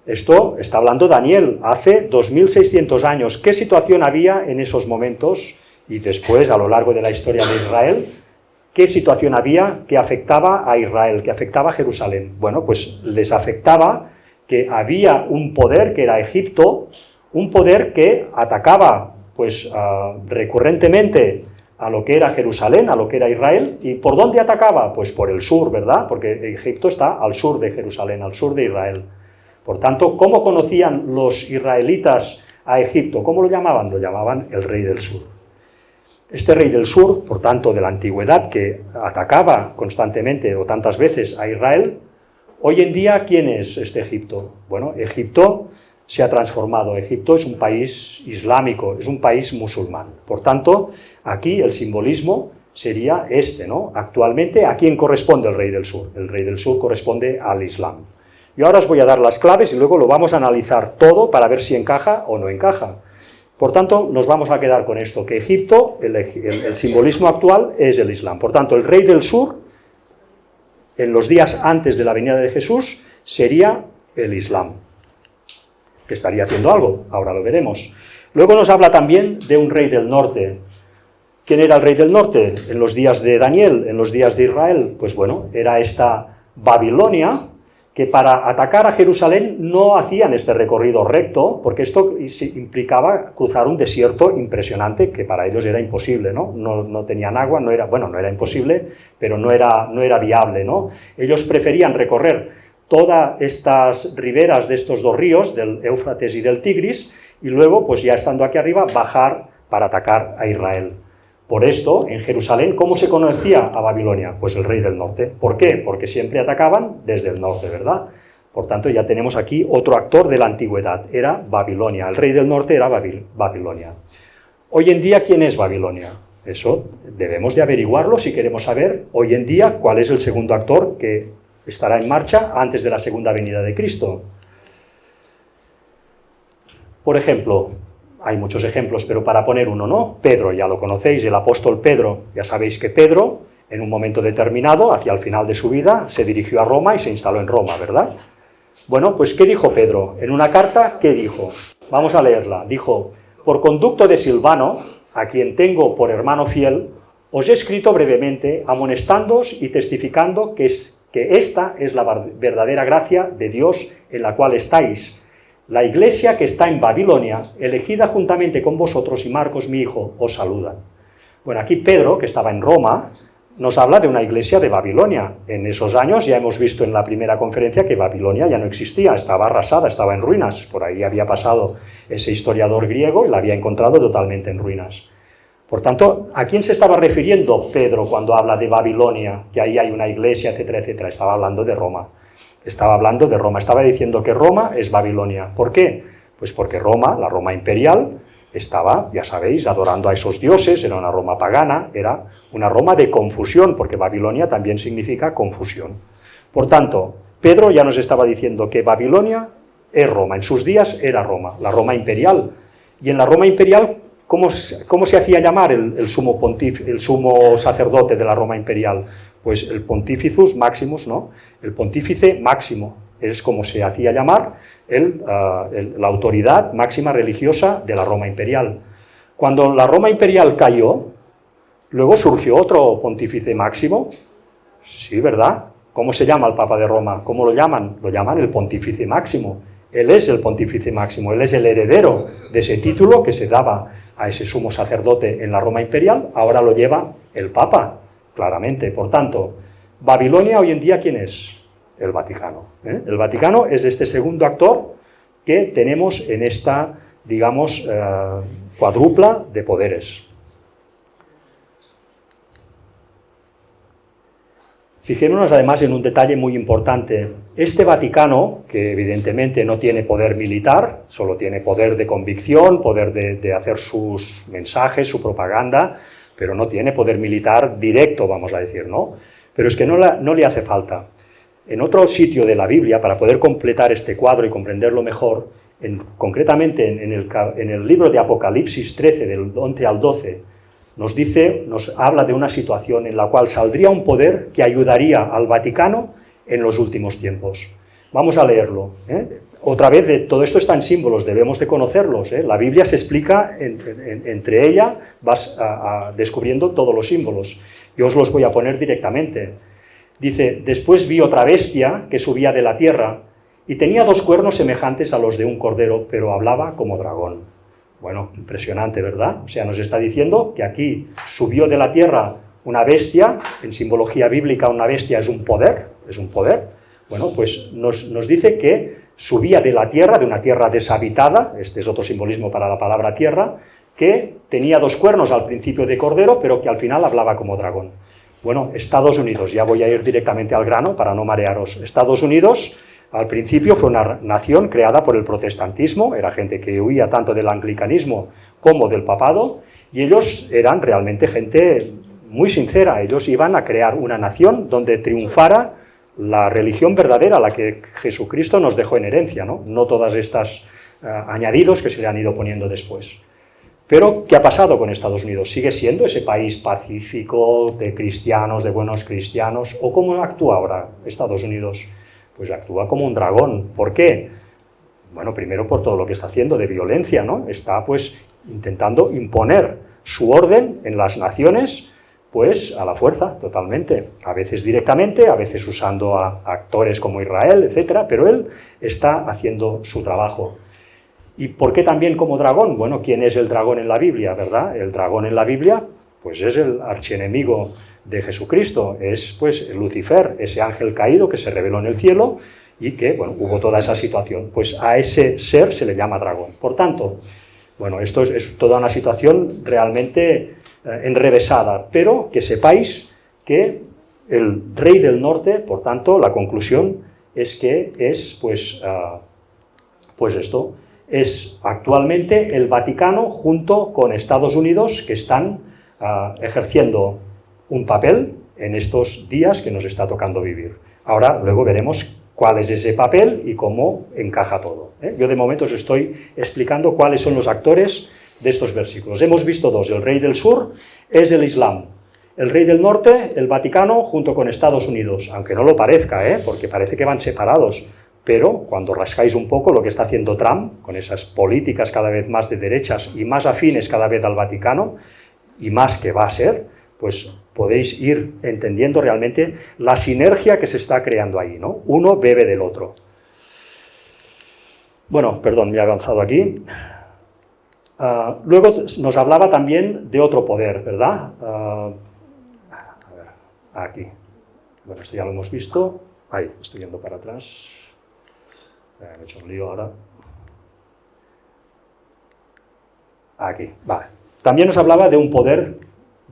esto está hablando Daniel, hace 2600 años. ¿Qué situación había en esos momentos? Y después, a lo largo de la historia de Israel, ¿qué situación había que afectaba a Israel, que afectaba a Jerusalén? Bueno, pues les afectaba que había un poder que era Egipto, un poder que atacaba pues recurrentemente a lo que era Jerusalén, a lo que era Israel. ¿Y por dónde atacaba? Pues por el sur, ¿verdad? Porque Egipto está al sur de Jerusalén, al sur de Israel. Por tanto, ¿cómo conocían los israelitas a Egipto? ¿Cómo lo llamaban? Lo llamaban el rey del sur. Este rey del sur, por tanto, de la antigüedad, que atacaba constantemente o tantas veces a Israel, hoy en día, ¿quién es este Egipto? Bueno, Egipto se ha transformado. Egipto es un país islámico, es un país musulmán. Por tanto, aquí el simbolismo sería este, ¿no? Actualmente, ¿a quién corresponde el rey del sur? El rey del sur corresponde al Islam. Y ahora os voy a dar las claves y luego lo vamos a analizar todo para ver si encaja o no encaja. Por tanto, nos vamos a quedar con esto, que Egipto, el simbolismo actual es el Islam. Por tanto, el rey del sur, en los días antes de la venida de Jesús, sería el Islam, que estaría haciendo algo, ahora lo veremos. Luego nos habla también de un rey del norte. ¿Quién era el rey del norte? En los días de Daniel, en los días de Israel, pues bueno, era esta Babilonia, que para atacar a Jerusalén no hacían este recorrido recto, porque esto implicaba cruzar un desierto impresionante, que para ellos era imposible, ¿no? No tenían agua, no era imposible, pero no era viable, ¿no? Ellos preferían recorrer todas estas riberas de estos 2 ríos, del Éufrates y del Tigris, y luego, pues ya estando aquí arriba, bajar para atacar a Israel. Por esto, en Jerusalén, ¿cómo se conocía a Babilonia? Pues el rey del norte. ¿Por qué? Porque siempre atacaban desde el norte, ¿verdad? Por tanto, ya tenemos aquí otro actor de la antigüedad, era Babilonia. El rey del norte era Babilonia. Hoy en día, ¿quién es Babilonia? Eso debemos de averiguarlo si queremos saber hoy en día cuál es el segundo actor que estará en marcha antes de la segunda venida de Cristo. Por ejemplo, hay muchos ejemplos, pero para poner uno, ¿no? Pedro, ya lo conocéis, el apóstol Pedro. Ya sabéis que Pedro, en un momento determinado, hacia el final de su vida, se dirigió a Roma y se instaló en Roma, ¿verdad? Bueno, pues ¿qué dijo Pedro? En una carta, ¿qué dijo? Vamos a leerla. Dijo: por conducto de Silvano, a quien tengo por hermano fiel, os he escrito brevemente, amonestándoos y testificando que esta es la verdadera gracia de Dios en la cual estáis, la iglesia que está en Babilonia, elegida juntamente con vosotros y Marcos, mi hijo, os saludan. Bueno, aquí Pedro, que estaba en Roma, nos habla de una iglesia de Babilonia. En esos años ya hemos visto en la primera conferencia que Babilonia ya no existía, estaba arrasada, estaba en ruinas. Por ahí había pasado ese historiador griego y la había encontrado totalmente en ruinas. Por tanto, ¿a quién se estaba refiriendo Pedro cuando habla de Babilonia, que ahí hay una iglesia, etcétera, etcétera? Estaba hablando de Roma. Estaba diciendo que Roma es Babilonia. ¿Por qué? Pues porque Roma, la Roma imperial, estaba, ya sabéis, adorando a esos dioses, era una Roma pagana, era una Roma de confusión, porque Babilonia también significa confusión. Por tanto, Pedro ya nos estaba diciendo que Babilonia es Roma, en sus días era Roma, la Roma imperial. Y en la Roma imperial, ¿cómo se hacía llamar el sumo sacerdote de la Roma imperial? Pues el Pontificus Maximus, ¿no? El pontífice máximo, es como se hacía llamar la autoridad máxima religiosa de la Roma imperial. Cuando la Roma imperial cayó, luego surgió otro pontífice máximo, sí, ¿verdad? ¿Cómo se llama el Papa de Roma? ¿Cómo lo llaman? Lo llaman el pontífice máximo. Él es el pontífice máximo, él es el heredero de ese título que se daba a ese sumo sacerdote en la Roma imperial, ahora lo lleva el Papa, claramente. Por tanto, Babilonia hoy en día, ¿quién es? El Vaticano. El Vaticano es este segundo actor que tenemos en esta, digamos, cuadrupla de poderes. Fijémonos además en un detalle muy importante. Este Vaticano, que evidentemente no tiene poder militar, solo tiene poder de convicción, poder de hacer sus mensajes, su propaganda, pero no tiene poder militar directo, vamos a decir, ¿no? Pero es que no le hace falta. En otro sitio de la Biblia, para poder completar este cuadro y comprenderlo mejor, concretamente en el libro de Apocalipsis 13, del 11 al 12, nos habla de una situación en la cual saldría un poder que ayudaría al Vaticano en los últimos tiempos. Vamos a leerlo. Otra vez, todo esto está en símbolos, debemos de conocerlos. La Biblia se explica, entre ella vas descubriendo todos los símbolos. Yo os los voy a poner directamente. Dice, después vi otra bestia que subía de la tierra y tenía 2 cuernos semejantes a los de un cordero, pero hablaba como dragón. Bueno, impresionante, ¿verdad? O sea, nos está diciendo que aquí subió de la tierra una bestia, en simbología bíblica una bestia es un poder. Bueno, pues nos dice que subía de la tierra, de una tierra deshabitada, este es otro simbolismo para la palabra tierra, que tenía 2 cuernos al principio de cordero, pero que al final hablaba como dragón. Bueno, Estados Unidos, ya voy a ir directamente al grano para no marearos. Estados Unidos, al principio, fue una nación creada por el protestantismo, era gente que huía tanto del anglicanismo como del papado, y ellos eran realmente gente muy sincera, ellos iban a crear una nación donde triunfara la religión verdadera, la que Jesucristo nos dejó en herencia, no todas estas añadidos que se le han ido poniendo después. Pero, ¿qué ha pasado con Estados Unidos? ¿Sigue siendo ese país pacífico, de cristianos, de buenos cristianos? ¿O cómo actúa ahora Estados Unidos? Pues actúa como un dragón. ¿Por qué? Bueno, primero por todo lo que está haciendo de violencia, ¿no? Está, pues, intentando imponer su orden en las naciones, pues, a la fuerza, totalmente. A veces directamente, a veces usando a actores como Israel, etcétera, pero él está haciendo su trabajo. ¿Y por qué también como dragón? Bueno, ¿quién es el dragón en la Biblia, verdad? El dragón en la Biblia, pues es el archienemigo de Jesucristo, es pues Lucifer, ese ángel caído que se reveló en el cielo y que, bueno, hubo toda esa situación. Pues a ese ser se le llama dragón. Por tanto, bueno, esto es toda una situación realmente enrevesada, pero que sepáis que el rey del norte, por tanto, la conclusión es que es, pues esto, es actualmente el Vaticano junto con Estados Unidos que están ejerciendo un papel en estos días que nos está tocando vivir. Ahora, luego veremos cuál es ese papel y cómo encaja todo. Yo de momento os estoy explicando cuáles son los actores de estos versículos. Hemos visto 2, el rey del sur es el Islam, el rey del norte, el Vaticano junto con Estados Unidos, aunque no lo parezca, porque parece que van separados. Pero cuando rascáis un poco lo que está haciendo Trump, con esas políticas cada vez más de derechas y más afines cada vez al Vaticano, y más que va a ser, pues podéis ir entendiendo realmente la sinergia que se está creando ahí, ¿no? Uno bebe del otro. Bueno, perdón, me he avanzado aquí. Luego nos hablaba también de otro poder, ¿verdad? A ver, aquí. Bueno, esto ya lo hemos visto. Ahí, estoy yendo para atrás. Me he hecho un lío ahora. Aquí, vale. También nos hablaba de un poder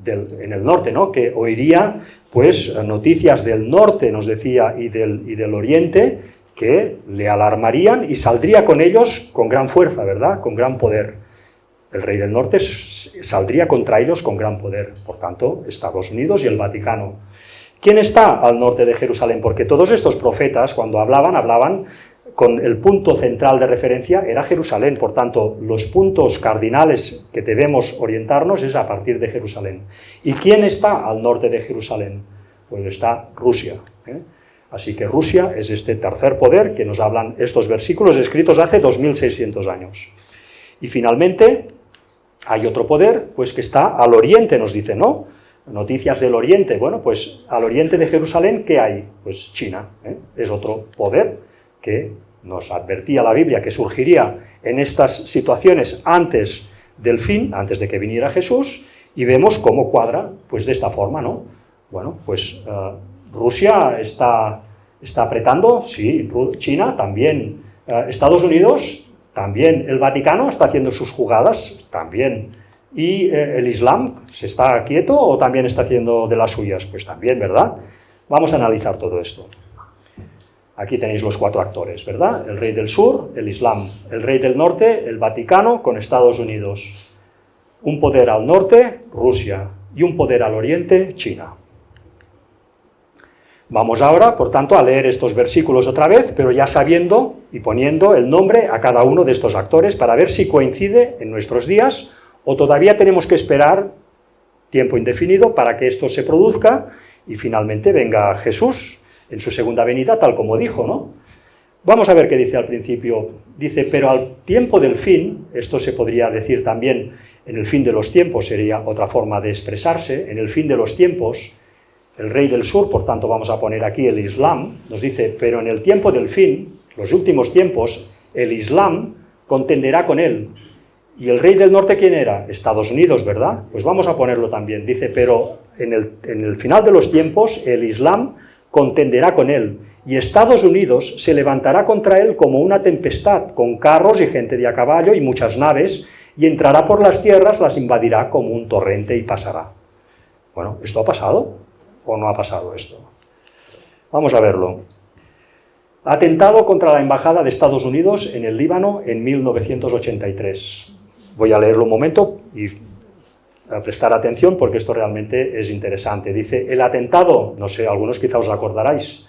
en el norte, ¿no? Que oiría, pues, noticias del norte, nos decía, y del oriente, que le alarmarían y saldría con ellos con gran fuerza, ¿verdad? Con gran poder. El rey del norte saldría contra ellos con gran poder. Por tanto, Estados Unidos y el Vaticano. ¿Quién está al norte de Jerusalén? Porque todos estos profetas, cuando hablaban con el punto central de referencia, era Jerusalén. Por tanto, los puntos cardinales que debemos orientarnos es a partir de Jerusalén. ¿Y quién está al norte de Jerusalén? Pues está Rusia. Así que Rusia es este tercer poder que nos hablan estos versículos escritos hace 2600 años. Y finalmente, hay otro poder, pues que está al oriente, nos dice, ¿no? Noticias del oriente. Bueno, pues al oriente de Jerusalén, ¿qué hay? Pues China, es otro poder que nos advertía la Biblia que surgiría en estas situaciones antes del fin, antes de que viniera Jesús, y vemos cómo cuadra, pues de esta forma, ¿no? Bueno, pues Rusia está apretando, sí, China también, Estados Unidos también, el Vaticano está haciendo sus jugadas también, y el Islam se está quieto o también está haciendo de las suyas, pues también, ¿verdad? Vamos a analizar todo esto. Aquí tenéis los cuatro actores, ¿verdad? El rey del sur, el Islam, el rey del norte, el Vaticano con Estados Unidos. Un poder al norte, Rusia, y un poder al oriente, China. Vamos ahora, por tanto, a leer estos versículos otra vez, pero ya sabiendo y poniendo el nombre a cada uno de estos actores para ver si coincide en nuestros días o todavía tenemos que esperar tiempo indefinido para que esto se produzca y finalmente venga Jesús en su segunda venida, tal como dijo, ¿no? Vamos a ver qué dice al principio. Dice, pero al tiempo del fin, esto se podría decir también en el fin de los tiempos, sería otra forma de expresarse, en el fin de los tiempos, el rey del sur, por tanto vamos a poner aquí el Islam, nos dice, pero en el tiempo del fin, los últimos tiempos, el Islam contenderá con él. ¿Y el rey del norte quién era? Estados Unidos, ¿verdad? Pues vamos a ponerlo también. Dice, pero en el final de los tiempos, el Islam contenderá con él, y Estados Unidos se levantará contra él como una tempestad, con carros y gente de a caballo y muchas naves, y entrará por las tierras, las invadirá como un torrente y pasará. Bueno, ¿esto ha pasado o no ha pasado esto? Vamos a verlo. Atentado contra la embajada de Estados Unidos en el Líbano en 1983. Voy a leerlo un momento y a prestar atención porque esto realmente es interesante. Dice, el atentado, no sé, algunos quizá os acordaréis,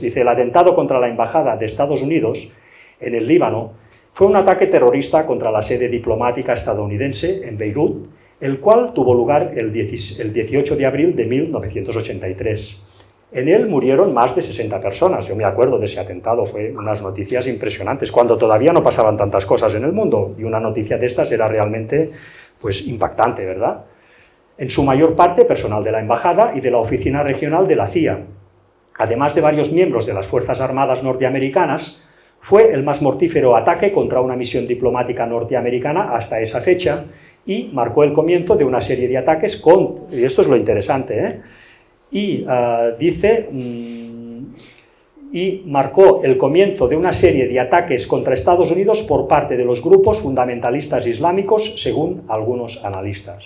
dice, el atentado contra la embajada de Estados Unidos en el Líbano fue un ataque terrorista contra la sede diplomática estadounidense en Beirut, el cual tuvo lugar el 18 de abril de 1983. En él murieron más de 60 personas, yo me acuerdo de ese atentado, fue unas noticias impresionantes, cuando todavía no pasaban tantas cosas en el mundo, y una noticia de estas era realmente, pues, impactante, ¿verdad? En su mayor parte, personal de la embajada y de la oficina regional de la CIA, además de varios miembros de las Fuerzas Armadas norteamericanas, fue el más mortífero ataque contra una misión diplomática norteamericana hasta esa fecha, y marcó el comienzo de una serie de ataques y esto es lo interesante, y marcó el comienzo de una serie de ataques contra Estados Unidos por parte de los grupos fundamentalistas islámicos, según algunos analistas.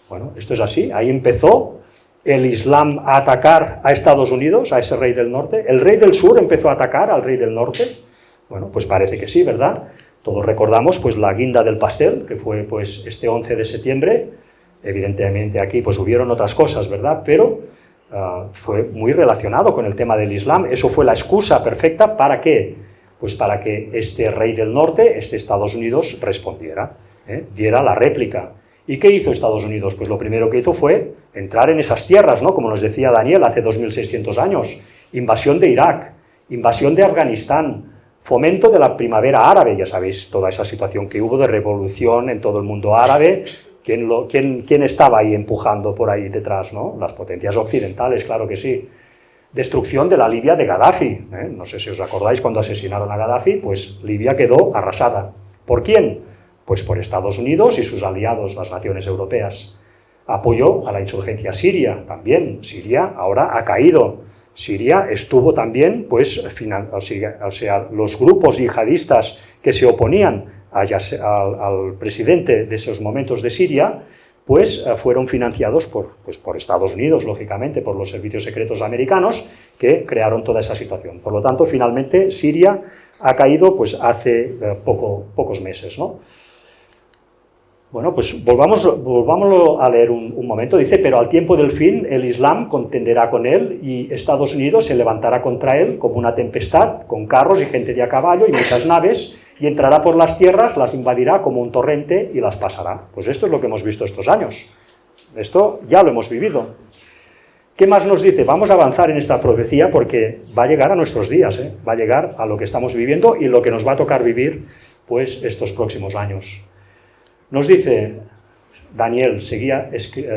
Bueno, esto es así, ahí empezó el Islam a atacar a Estados Unidos, a ese rey del norte. ¿El rey del sur empezó a atacar al rey del norte? Bueno, pues parece que sí, ¿verdad? Todos recordamos pues la guinda del pastel, que fue pues este 11 de septiembre, evidentemente aquí pues hubieron otras cosas, ¿verdad? Pero fue muy relacionado con el tema del Islam, eso fue la excusa perfecta ¿para qué? Pues para que este rey del norte, este Estados Unidos, respondiera, diera la réplica. ¿Y qué hizo Estados Unidos? Pues lo primero que hizo fue entrar en esas tierras, ¿no? Como nos decía Daniel hace 2600 años, invasión de Irak, invasión de Afganistán, fomento de la primavera árabe, ya sabéis toda esa situación que hubo de revolución en todo el mundo árabe. ¿Quién estaba ahí empujando por ahí detrás, ¿no? Las potencias occidentales, claro que sí. Destrucción de la Libia de Gaddafi. No sé si os acordáis cuando asesinaron a Gaddafi, pues Libia quedó arrasada. ¿Por quién? Pues por Estados Unidos y sus aliados, las naciones europeas. Apoyo a la insurgencia siria también. Siria ahora ha caído. Siria estuvo también, pues, o sea, los grupos yihadistas que se oponían al presidente de esos momentos de Siria, pues fueron financiados por Estados Unidos, lógicamente, por los servicios secretos americanos, que crearon toda esa situación. Por lo tanto, finalmente, Siria ha caído pues, hace pocos meses, ¿no? Bueno, pues volvámoslo a leer un momento. Dice, pero al tiempo del fin el Islam contenderá con él y Estados Unidos se levantará contra él como una tempestad, con carros y gente de a caballo y muchas naves, y entrará por las tierras, las invadirá como un torrente y las pasará. Pues esto es lo que hemos visto estos años. Esto ya lo hemos vivido. ¿Qué más nos dice? Vamos a avanzar en esta profecía porque va a llegar a nuestros días, va a llegar a lo que estamos viviendo y lo que nos va a tocar vivir pues, estos próximos años. Nos dice, Daniel seguía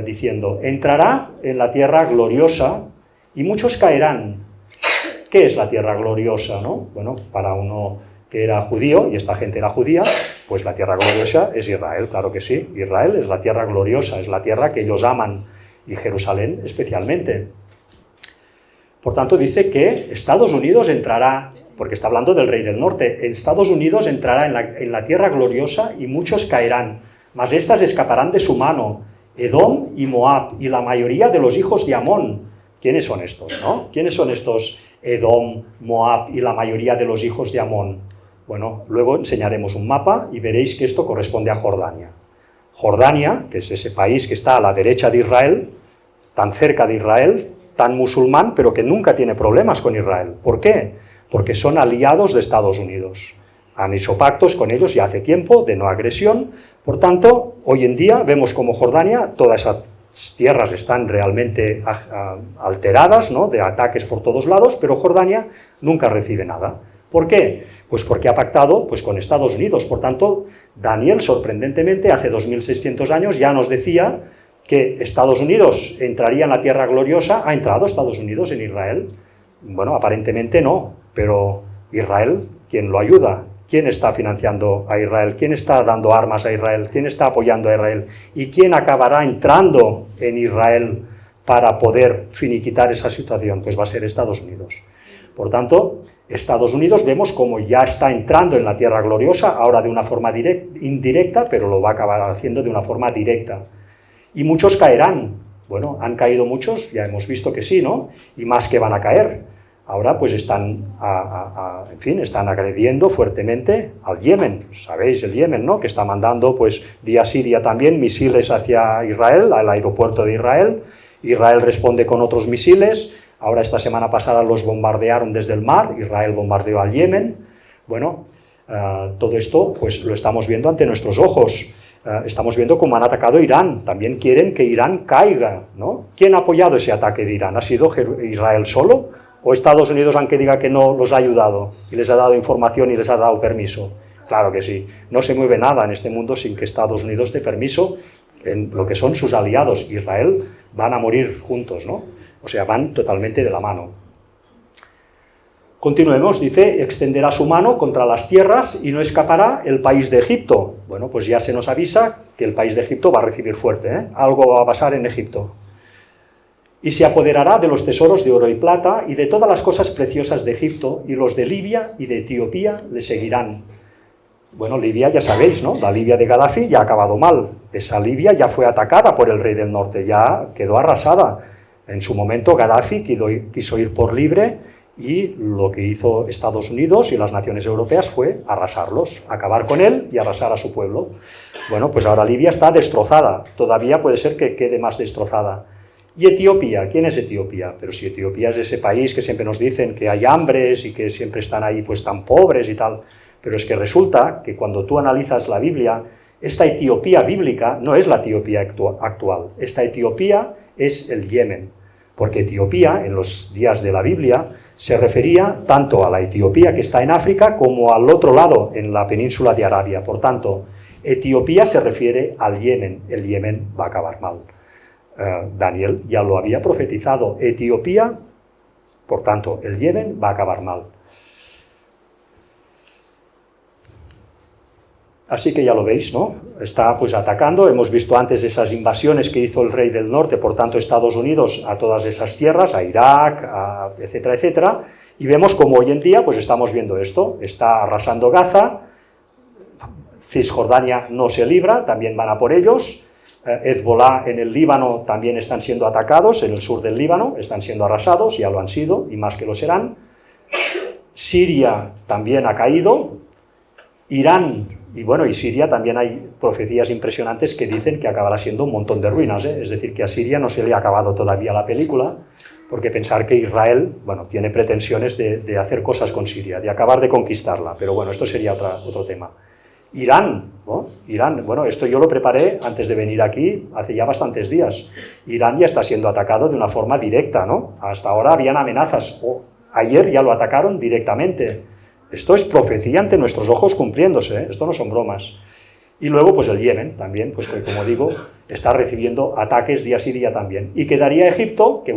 diciendo, entrará en la tierra gloriosa y muchos caerán. ¿Qué es la tierra gloriosa, no? Bueno, para uno que era judío, y esta gente era judía, pues la tierra gloriosa es Israel, claro que sí. Israel es la tierra gloriosa, es la tierra que ellos aman, y Jerusalén especialmente. Por tanto, dice que Estados Unidos entrará, porque está hablando del rey del norte, Estados Unidos entrará en la tierra gloriosa y muchos caerán, mas éstas escaparán de su mano, Edom y Moab, y la mayoría de los hijos de Amón. ¿Quiénes son estos, no? ¿Quiénes son estos Edom, Moab y la mayoría de los hijos de Amón? Bueno, luego enseñaremos un mapa y veréis que esto corresponde a Jordania. Jordania, que es ese país que está a la derecha de Israel, tan cerca de Israel, tan musulmán, pero que nunca tiene problemas con Israel. ¿Por qué? Porque son aliados de Estados Unidos. Han hecho pactos con ellos ya hace tiempo de no agresión. Por tanto, hoy en día vemos como Jordania, todas esas tierras están realmente alteradas, ¿no?, de ataques por todos lados, pero Jordania nunca recibe nada. ¿Por qué? Pues porque ha pactado pues, con Estados Unidos. Por tanto, Daniel, sorprendentemente, hace 2600 años ya nos decía que Estados Unidos entraría en la tierra gloriosa. ¿Ha entrado Estados Unidos en Israel? Bueno, aparentemente no, pero Israel, ¿quién lo ayuda? ¿Quién está financiando a Israel? ¿Quién está dando armas a Israel? ¿Quién está apoyando a Israel? ¿Y quién acabará entrando en Israel para poder finiquitar esa situación? Pues va a ser Estados Unidos. Por tanto, Estados Unidos vemos como ya está entrando en la tierra gloriosa, ahora de una forma indirecta, pero lo va a acabar haciendo de una forma directa. Y muchos caerán. Bueno, han caído muchos, ya hemos visto que sí, ¿no? Y más que van a caer. Ahora pues están, en fin, están agrediendo fuertemente al Yemen. Sabéis, el Yemen, ¿no?, que está mandando pues vía Siria también misiles hacia Israel, al aeropuerto de Israel. Israel responde con otros misiles. Ahora esta semana pasada los bombardearon desde el mar, Israel bombardeó al Yemen. Bueno, todo esto pues lo estamos viendo ante nuestros ojos. Estamos viendo cómo han atacado Irán. También quieren que Irán caiga, ¿no? ¿Quién ha apoyado ese ataque de Irán? ¿Ha sido Israel solo? ¿O Estados Unidos, aunque diga que no, los ha ayudado y les ha dado información y les ha dado permiso? Claro que sí. No se mueve nada en este mundo sin que Estados Unidos dé permiso en lo que son sus aliados. Israel van a morir juntos, ¿no? O sea, van totalmente de la mano. Continuemos, dice, extenderá su mano contra las tierras y no escapará el país de Egipto. Bueno, pues ya se nos avisa que el país de Egipto va a recibir fuerte, ¿eh? Algo va a pasar en Egipto. Y se apoderará de los tesoros de oro y plata y de todas las cosas preciosas de Egipto, y los de Libia y de Etiopía le seguirán. Bueno, Libia ya sabéis, ¿no? La Libia de Gaddafi ya ha acabado mal. Esa Libia ya fue atacada por el rey del norte, ya quedó arrasada. En su momento Gaddafi quiso ir por libre y lo que hizo Estados Unidos y las naciones europeas fue arrasarlos, acabar con él y arrasar a su pueblo. Bueno, pues ahora Libia está destrozada, todavía puede ser que quede más destrozada. ¿Y Etiopía? ¿Quién es Etiopía? Pero si Etiopía es ese país que siempre nos dicen que hay hambres y que siempre están ahí pues tan pobres y tal, pero es que resulta que cuando tú analizas la Biblia, esta Etiopía bíblica no es la Etiopía actual, esta Etiopía es el Yemen, porque Etiopía, en los días de la Biblia, se refería tanto a la Etiopía que está en África como al otro lado, en la península de Arabia. Por tanto, Etiopía se refiere al Yemen, el Yemen va a acabar mal. Daniel ya lo había profetizado. Etiopía Por tanto, el Yemen va a acabar mal. Así que ya lo veis, ¿no? Está pues atacando. Hemos visto antes esas invasiones que hizo el rey del norte, por tanto Estados Unidos, a todas esas tierras, a Irak, etcétera, etcétera. Y vemos como hoy en día pues estamos viendo esto. Está arrasando Gaza, Cisjordania no se libra, también van a por ellos. Hezbolá en el Líbano también están siendo atacados, en el sur del Líbano, están siendo arrasados, ya lo han sido, y más que lo serán. Siria también ha caído. Irán, y Siria también hay profecías impresionantes que dicen que acabará siendo un montón de ruinas, ¿eh? Es decir, que a Siria no se le ha acabado todavía la película, porque pensar que Israel, tiene pretensiones de hacer cosas con Siria, de acabar de conquistarla, pero bueno, esto sería otro tema. Irán, ¿no? Irán, esto yo lo preparé antes de venir aquí, hace ya bastantes días. Irán ya está siendo atacado de una forma directa, ¿no? Hasta ahora habían amenazas, ayer ya lo atacaron directamente. Esto es profecía ante nuestros ojos cumpliéndose, ¿eh? Esto no son bromas. Y luego, pues el Yemen también, pues que, como digo, está recibiendo ataques día sí día también. Y quedaría Egipto, que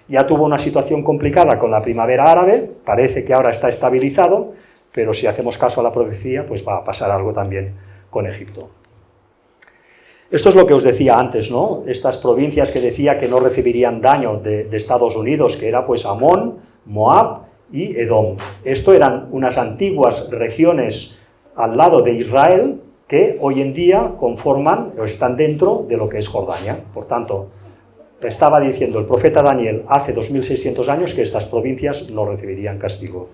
ya tuvo una situación complicada con la primavera árabe, parece que ahora está estabilizado, pero si hacemos caso a la profecía, pues va a pasar algo también con Egipto. Esto es lo que os decía antes, ¿no? Estas provincias que decía que no recibirían daño de Estados Unidos, que era pues Amón, Moab y Edom. Esto eran unas antiguas regiones al lado de Israel que hoy en día conforman o están dentro de lo que es Jordania. Por tanto, estaba diciendo el profeta Daniel hace 2600 años que estas provincias no recibirían castigo.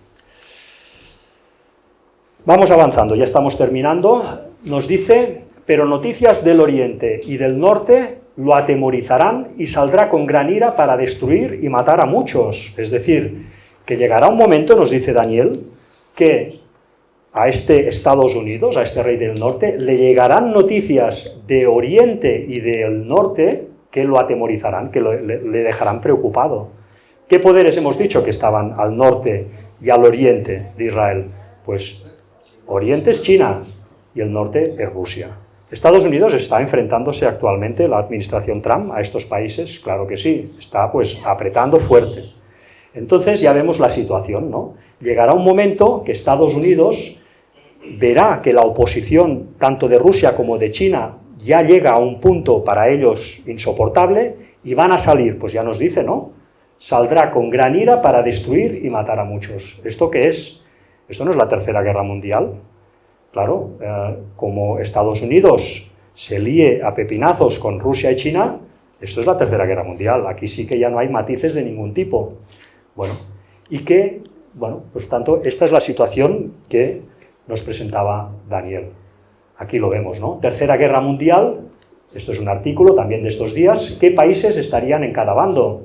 Vamos avanzando, ya estamos terminando. Nos dice, pero noticias del oriente y del norte lo atemorizarán y saldrá con gran ira para destruir y matar a muchos. Es decir, que llegará un momento, nos dice Daniel, que a este Estados Unidos, a este rey del norte, le llegarán noticias de oriente y del norte que lo atemorizarán, que le dejarán preocupado. ¿Qué poderes hemos dicho que estaban al norte y al oriente de Israel? Pues oriente es China y el norte es Rusia. Estados Unidos está enfrentándose actualmente, la administración Trump, a estos países, claro que sí, está pues apretando fuerte. Entonces ya vemos la situación, ¿no? Llegará un momento que Estados Unidos verá que la oposición tanto de Rusia como de China ya llega a un punto para ellos insoportable y van a salir, pues ya nos dice, ¿no? Saldrá con gran ira para destruir y matar a muchos. ¿Esto qué es? ¿Esto no es la Tercera Guerra Mundial? Claro, como Estados Unidos se líe a pepinazos con Rusia y China, esto es la Tercera Guerra Mundial. Aquí sí que ya no hay matices de ningún tipo. Pues tanto, esta es la situación que nos presentaba Daniel. Aquí lo vemos, ¿no? Tercera Guerra Mundial, esto es un artículo también de estos días, ¿qué países estarían en cada bando?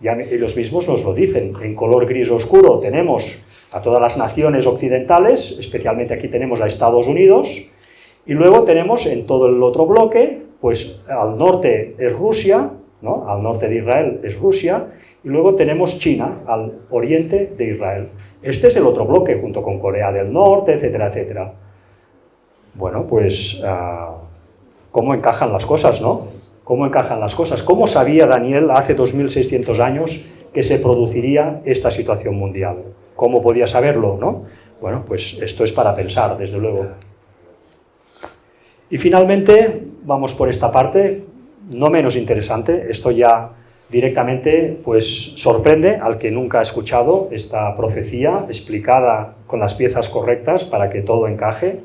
Ya ellos mismos nos lo dicen, en color gris oscuro tenemos a todas las naciones occidentales, especialmente aquí tenemos a Estados Unidos, y luego tenemos en todo el otro bloque, pues al norte es Rusia, ¿no? Al norte de Israel es Rusia, y luego tenemos China, al oriente de Israel. Este es el otro bloque, junto con Corea del Norte, etcétera, etcétera. Bueno, pues, ¿cómo encajan las cosas, no? ¿Cómo encajan las cosas? ¿Cómo sabía Daniel hace 2600 años que se produciría esta situación mundial? ¿Cómo podía saberlo, no? Bueno, pues esto es para pensar, desde luego. Y finalmente, vamos por esta parte, no menos interesante, esto ya directamente pues sorprende al que nunca ha escuchado esta profecía explicada con las piezas correctas para que todo encaje.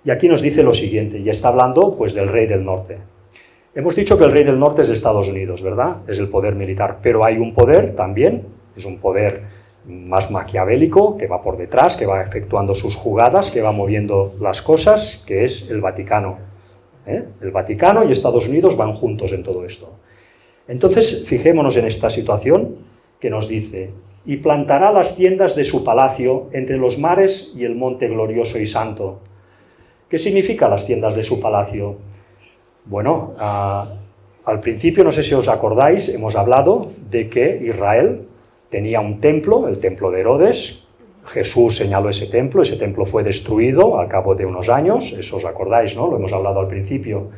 Y aquí nos dice lo siguiente, y está hablando pues del rey del norte. Hemos dicho que el rey del norte es de Estados Unidos, ¿verdad? Es el poder militar, pero hay un poder también, es un poder más maquiavélico, que va por detrás, que va efectuando sus jugadas, que va moviendo las cosas, que es el Vaticano. El Vaticano y Estados Unidos van juntos en todo esto. Entonces, fijémonos en esta situación que nos dice, y plantará las tiendas de su palacio entre los mares y el monte glorioso y santo. ¿Qué significa las tiendas de su palacio? Bueno, al principio, no sé si os acordáis, hemos hablado de que Israel tenía un templo, el templo de Herodes. Jesús señaló ese templo fue destruido al cabo de unos años, eso os acordáis, ¿no? Lo hemos hablado al principio.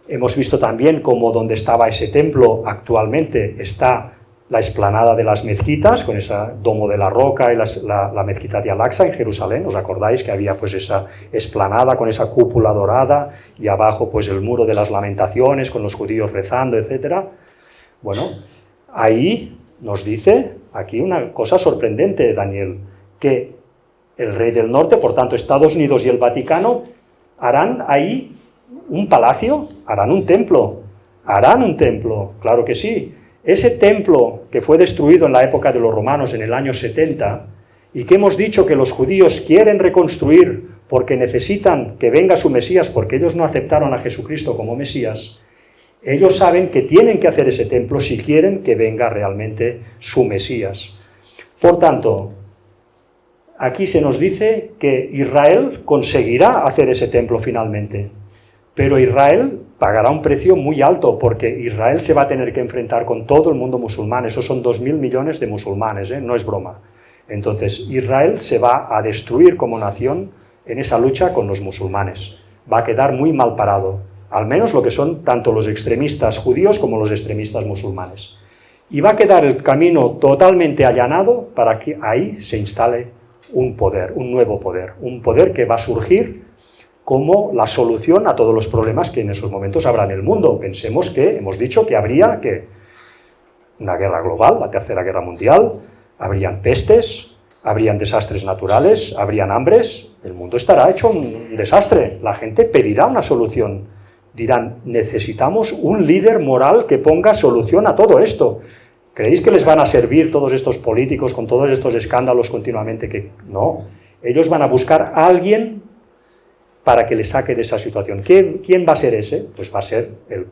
Hemos visto también cómo donde estaba ese templo actualmente está la explanada de las mezquitas, con ese domo de la roca y la mezquita de Al-Aqsa en Jerusalén. ¿Os acordáis que había pues esa explanada con esa cúpula dorada y abajo pues el muro de las lamentaciones con los judíos rezando, etcétera? Bueno, ahí nos dice aquí una cosa sorprendente, Daniel, que el rey del norte, por tanto Estados Unidos y el Vaticano, harán ahí un palacio, harán un templo, claro que sí. Ese templo que fue destruido en la época de los romanos en el año 70 y que hemos dicho que los judíos quieren reconstruir porque necesitan que venga su Mesías, porque ellos no aceptaron a Jesucristo como Mesías, ellos saben que tienen que hacer ese templo si quieren que venga realmente su Mesías. Por tanto, aquí se nos dice que Israel conseguirá hacer ese templo finalmente, pero Israel pagará un precio muy alto, porque Israel se va a tener que enfrentar con todo el mundo musulmán. Esos son 2.000 millones de musulmanes, no es broma. Entonces, Israel se va a destruir como nación en esa lucha con los musulmanes. Va a quedar muy mal parado, al menos lo que son tanto los extremistas judíos como los extremistas musulmanes. Y va a quedar el camino totalmente allanado para que ahí se instale un poder, un nuevo poder, un poder que va a surgir como la solución a todos los problemas que en esos momentos habrá en el mundo. Pensemos que hemos dicho que habría una guerra global, la Tercera Guerra Mundial, habrían pestes, habrían desastres naturales, habrían hambres, el mundo estará hecho un desastre, la gente pedirá una solución, dirán, necesitamos un líder moral que ponga solución a todo esto. ¿Creéis que les van a servir todos estos políticos con todos estos escándalos continuamente? No, ellos van a buscar a alguien para que le saque de esa situación. ¿Quién va a ser ese? Pues va a ser el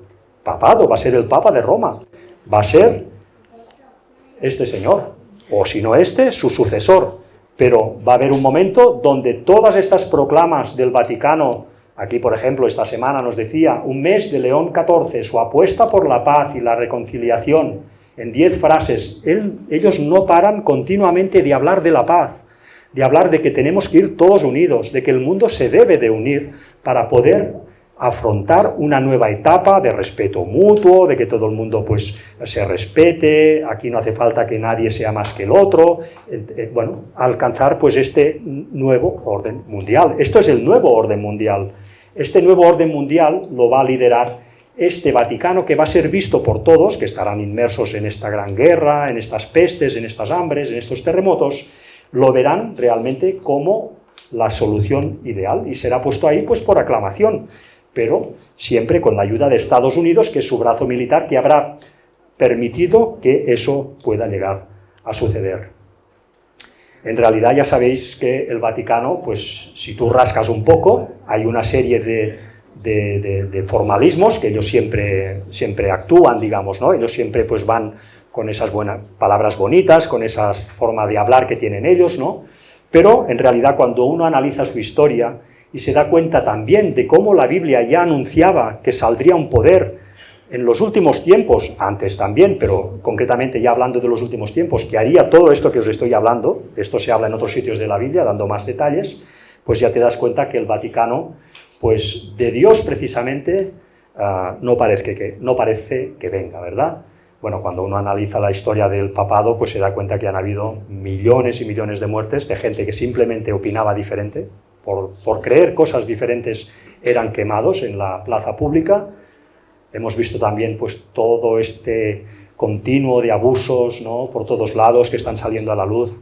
papado, va a ser el Papa de Roma, va a ser este señor, o si no su sucesor. Pero va a haber un momento donde todas estas proclamas del Vaticano, aquí por ejemplo esta semana nos decía, un mes de León XIV, su apuesta por la paz y la reconciliación, en 10 frases, ellos no paran continuamente de hablar de la paz, de hablar de que tenemos que ir todos unidos, de que el mundo se debe de unir para poder afrontar una nueva etapa de respeto mutuo, de que todo el mundo pues se respete, aquí no hace falta que nadie sea más que el otro, bueno, alcanzar pues este nuevo orden mundial. Esto es el nuevo orden mundial. Este nuevo orden mundial lo va a liderar este Vaticano, que va a ser visto por todos, que estarán inmersos en esta gran guerra, en estas pestes, en estas hambres, en estos terremotos, lo verán realmente como la solución ideal y será puesto ahí pues por aclamación, pero siempre con la ayuda de Estados Unidos, que es su brazo militar, que habrá permitido que eso pueda llegar a suceder. En realidad ya sabéis que el Vaticano, pues si tú rascas un poco, hay una serie de formalismos que ellos siempre actúan, digamos, ¿no? Ellos siempre pues van con esas palabras bonitas, con esa forma de hablar que tienen ellos, ¿no? Pero en realidad cuando uno analiza su historia y se da cuenta también de cómo la Biblia ya anunciaba que saldría un poder en los últimos tiempos, antes también, pero concretamente ya hablando de los últimos tiempos, que haría todo esto que os estoy hablando, de esto se habla en otros sitios de la Biblia, dando más detalles, pues ya te das cuenta que el Vaticano, pues de Dios precisamente, no parece que venga, ¿verdad? Bueno, cuando uno analiza la historia del papado, pues se da cuenta que han habido millones y millones de muertes de gente que simplemente opinaba diferente, por creer cosas diferentes eran quemados en la plaza pública. Hemos visto también pues todo este continuo de abusos, ¿no?, por todos lados que están saliendo a la luz.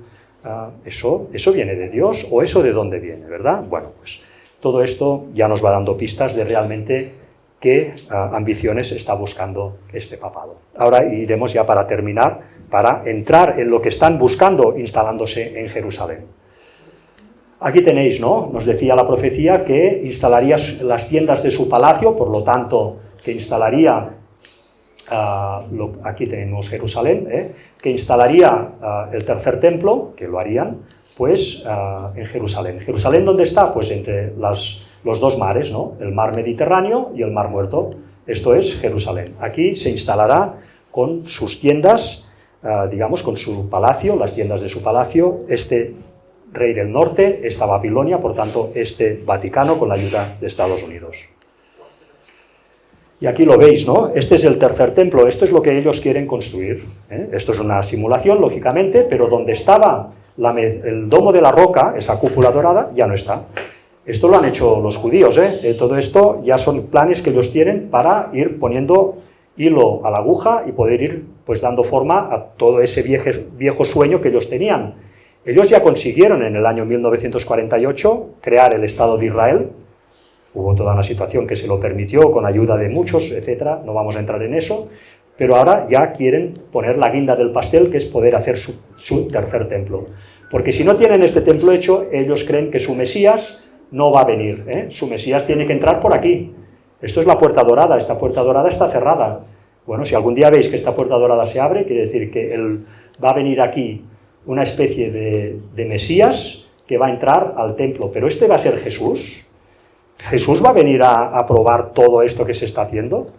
¿Eso viene de Dios o eso de dónde viene, verdad? Bueno, pues todo esto ya nos va dando pistas de realmente qué ambiciones está buscando este papado. Ahora iremos ya para terminar, para entrar en lo que están buscando instalándose en Jerusalén. Aquí tenéis, ¿no? Nos decía la profecía que instalaría las tiendas de su palacio, por lo tanto, que instalaría, aquí tenemos Jerusalén, que instalaría el tercer templo, que lo harían, pues en Jerusalén. ¿Jerusalén dónde está? Pues entre los dos mares, ¿no? El mar Mediterráneo y el mar Muerto. Esto es Jerusalén. Aquí se instalará con sus tiendas, digamos, con su palacio, las tiendas de su palacio, este rey del norte, esta Babilonia, por tanto, este Vaticano con la ayuda de Estados Unidos. Y aquí lo veis, ¿no? Este es el tercer templo, esto es lo que ellos quieren construir. Esto es una simulación, lógicamente, pero donde estaba el domo de la roca, esa cúpula dorada, ya no está. Esto lo han hecho los judíos, todo esto ya son planes que ellos tienen para ir poniendo hilo a la aguja y poder ir pues dando forma a todo ese viejo sueño que ellos tenían. Ellos ya consiguieron en el año 1948 crear el Estado de Israel. Hubo toda una situación que se lo permitió con ayuda de muchos, etcétera, no vamos a entrar en eso, pero ahora ya quieren poner la guinda del pastel, que es poder hacer su tercer templo. Porque si no tienen este templo hecho, ellos creen que su Mesías no va a venir, su Mesías tiene que entrar por aquí. Esto es la puerta dorada, esta puerta dorada está cerrada. Bueno, si algún día veis que esta puerta dorada se abre, quiere decir que va a venir aquí una especie de Mesías que va a entrar al templo, pero este va a ser Jesús. ¿Jesús va a venir a aprobar todo esto que se está haciendo?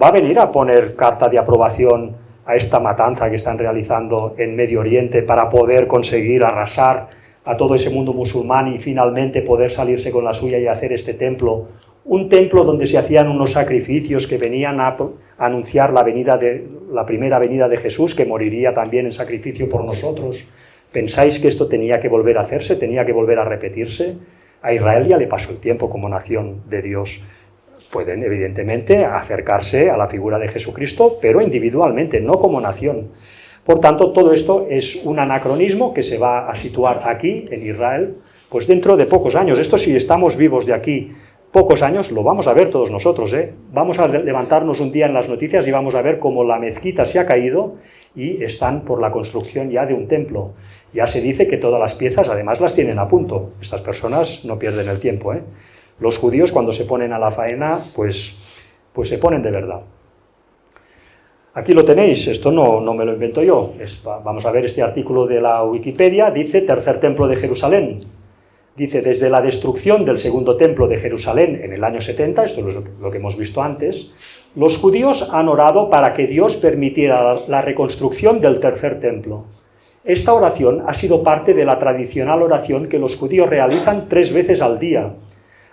¿Va a venir a poner carta de aprobación a esta matanza que están realizando en Medio Oriente para poder conseguir arrasar a todo ese mundo musulmán y finalmente poder salirse con la suya y hacer este templo? Un templo donde se hacían unos sacrificios que venían a anunciar la primera venida de Jesús, que moriría también en sacrificio por nosotros. ¿Pensáis que esto tenía que volver a hacerse, tenía que volver a repetirse? A Israel ya le pasó el tiempo como nación de Dios. Pueden, evidentemente, acercarse a la figura de Jesucristo, pero individualmente, no como nación. Por tanto, todo esto es un anacronismo que se va a situar aquí, en Israel, pues dentro de pocos años. Esto, si estamos vivos de aquí pocos años, lo vamos a ver todos nosotros, Vamos a levantarnos un día en las noticias y vamos a ver cómo la mezquita se ha caído y están por la construcción ya de un templo. Ya se dice que todas las piezas, además, las tienen a punto. Estas personas no pierden el tiempo, Los judíos, cuando se ponen a la faena, pues se ponen de verdad. Aquí lo tenéis, esto no me lo invento yo. Vamos a ver este artículo de la Wikipedia, dice Tercer Templo de Jerusalén. Dice, desde la destrucción del segundo templo de Jerusalén en el año 70, esto es lo que hemos visto antes, los judíos han orado para que Dios permitiera la reconstrucción del tercer templo. Esta oración ha sido parte de la tradicional oración que los judíos realizan 3 veces al día.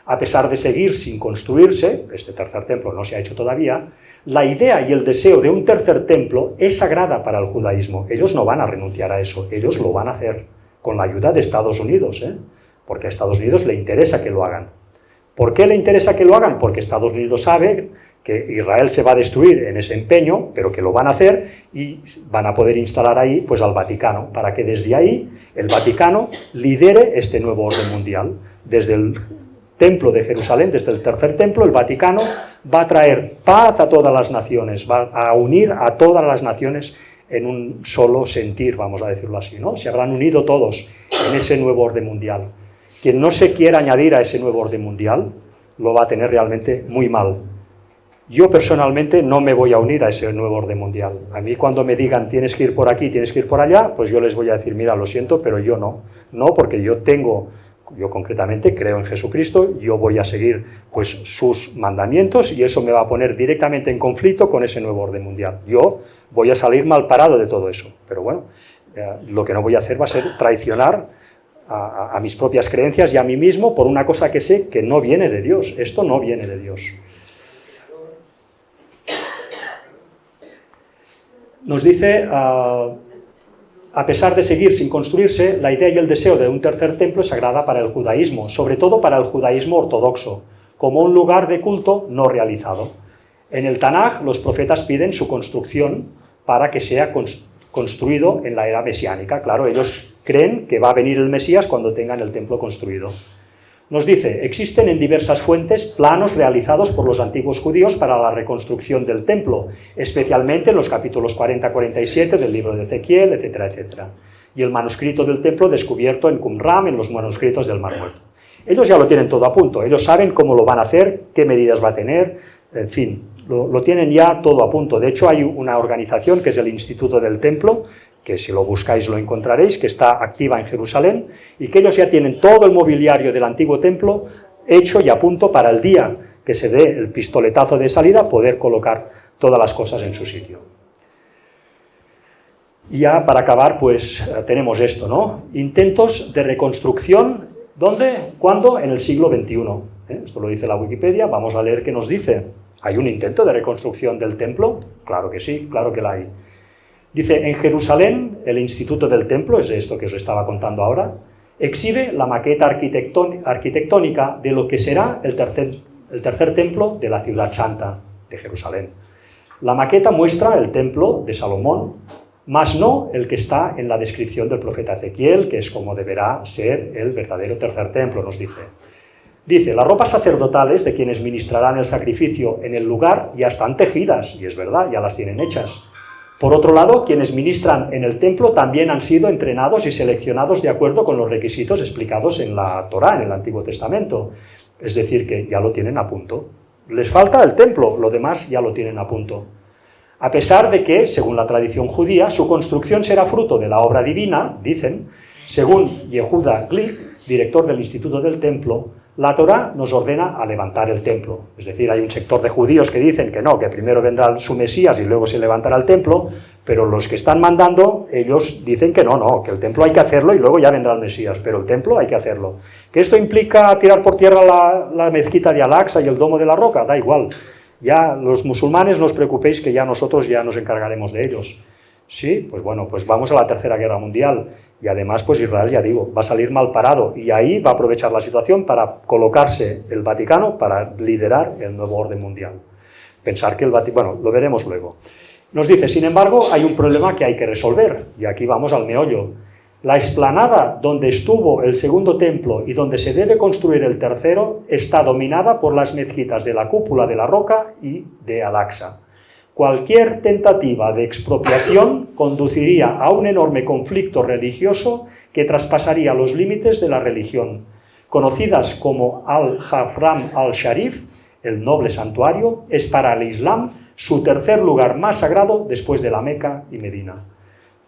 A pesar de seguir sin construirse, este tercer templo no se ha hecho todavía, la idea y el deseo de un tercer templo es sagrada para el judaísmo. Ellos no van a renunciar a eso, ellos lo van a hacer, con la ayuda de Estados Unidos, porque a Estados Unidos le interesa que lo hagan. ¿Por qué le interesa que lo hagan? Porque Estados Unidos sabe que Israel se va a destruir en ese empeño, pero que lo van a hacer y van a poder instalar ahí pues al Vaticano, para que desde ahí el Vaticano lidere este nuevo orden mundial. Desde el templo de Jerusalén, desde el tercer templo, el Vaticano va a traer paz a todas las naciones, va a unir a todas las naciones en un solo sentir, vamos a decirlo así, ¿no? Se habrán unido todos en ese nuevo orden mundial. Quien no se quiera añadir a ese nuevo orden mundial lo va a tener realmente muy mal. Yo personalmente no me voy a unir a ese nuevo orden mundial. A mí cuando me digan tienes que ir por aquí, tienes que ir por allá, pues yo les voy a decir, mira, lo siento, pero yo no. No, porque yo concretamente creo en Jesucristo, yo voy a seguir pues sus mandamientos y eso me va a poner directamente en conflicto con ese nuevo orden mundial. Yo voy a salir mal parado de todo eso, pero bueno, lo que no voy a hacer va a ser traicionar a mis propias creencias y a mí mismo por una cosa que sé que no viene de Dios. Esto no viene de Dios. Nos dice, a pesar de seguir sin construirse, la idea y el deseo de un tercer templo es sagrada para el judaísmo, sobre todo para el judaísmo ortodoxo, como un lugar de culto no realizado. En el Tanaj, los profetas piden su construcción para que sea construido en la era mesiánica. Claro, ellos creen que va a venir el Mesías cuando tengan el templo construido. Nos dice, existen en diversas fuentes planos realizados por los antiguos judíos para la reconstrucción del templo, especialmente en los capítulos 40-47 del libro de Ezequiel, etcétera, etcétera. Y el manuscrito del templo descubierto en Qumran, en los manuscritos del Mar Muerto. Ellos ya lo tienen todo a punto, ellos saben cómo lo van a hacer, qué medidas va a tener, en fin, lo tienen ya todo a punto. De hecho, hay una organización que es el Instituto del Templo, que si lo buscáis lo encontraréis, que está activa en Jerusalén, y que ellos ya tienen todo el mobiliario del antiguo templo hecho y a punto para el día que se dé el pistoletazo de salida, poder colocar todas las cosas en su sitio. Y ya para acabar, pues tenemos esto, ¿no? Intentos de reconstrucción, ¿dónde? ¿Cuándo? En el siglo XXI. Esto lo dice la Wikipedia, vamos a leer qué nos dice. ¿Hay un intento de reconstrucción del templo? Claro que sí, claro que la hay. Dice, en Jerusalén, el Instituto del Templo, es esto que os estaba contando ahora, exhibe la maqueta arquitectónica de lo que será el tercer templo de la ciudad santa de Jerusalén. La maqueta muestra el templo de Salomón, más no el que está en la descripción del profeta Ezequiel, que es como deberá ser el verdadero tercer templo, nos dice. Dice, las ropas sacerdotales de quienes ministrarán el sacrificio en el lugar ya están tejidas, y es verdad, ya las tienen hechas. Por otro lado, quienes ministran en el templo también han sido entrenados y seleccionados de acuerdo con los requisitos explicados en la Torá, en el Antiguo Testamento. Es decir, que ya lo tienen a punto. Les falta el templo, lo demás ya lo tienen a punto. A pesar de que, según la tradición judía, su construcción será fruto de la obra divina, dicen, según Yehuda Glick, director del Instituto del Templo, la Torá nos ordena a levantar el templo. Es decir, hay un sector de judíos que dicen que no, que primero vendrá su Mesías y luego se levantará el templo, pero los que están mandando, ellos dicen que no, que el templo hay que hacerlo y luego ya vendrá el Mesías, pero el templo hay que hacerlo. ¿Que esto implica tirar por tierra la mezquita de Al-Aqsa y el domo de la roca? Da igual. Ya los musulmanes no os preocupéis que ya nosotros ya nos encargaremos de ellos. Sí, pues bueno, pues vamos a la Tercera Guerra Mundial y además pues Israel, ya digo, va a salir mal parado y ahí va a aprovechar la situación para colocarse el Vaticano para liderar el nuevo orden mundial. Pensar que el Vaticano, bueno, lo veremos luego. Nos dice, sin embargo, hay un problema que hay que resolver y aquí vamos al meollo. La explanada donde estuvo el segundo templo y donde se debe construir el tercero está dominada por las mezquitas de la cúpula de la roca y de Al-Aqsa. Cualquier tentativa de expropiación conduciría a un enorme conflicto religioso que traspasaría los límites de la religión. Conocidas como Al-Haram al-Sharif, el noble santuario, es para el Islam su tercer lugar más sagrado después de la Meca y Medina.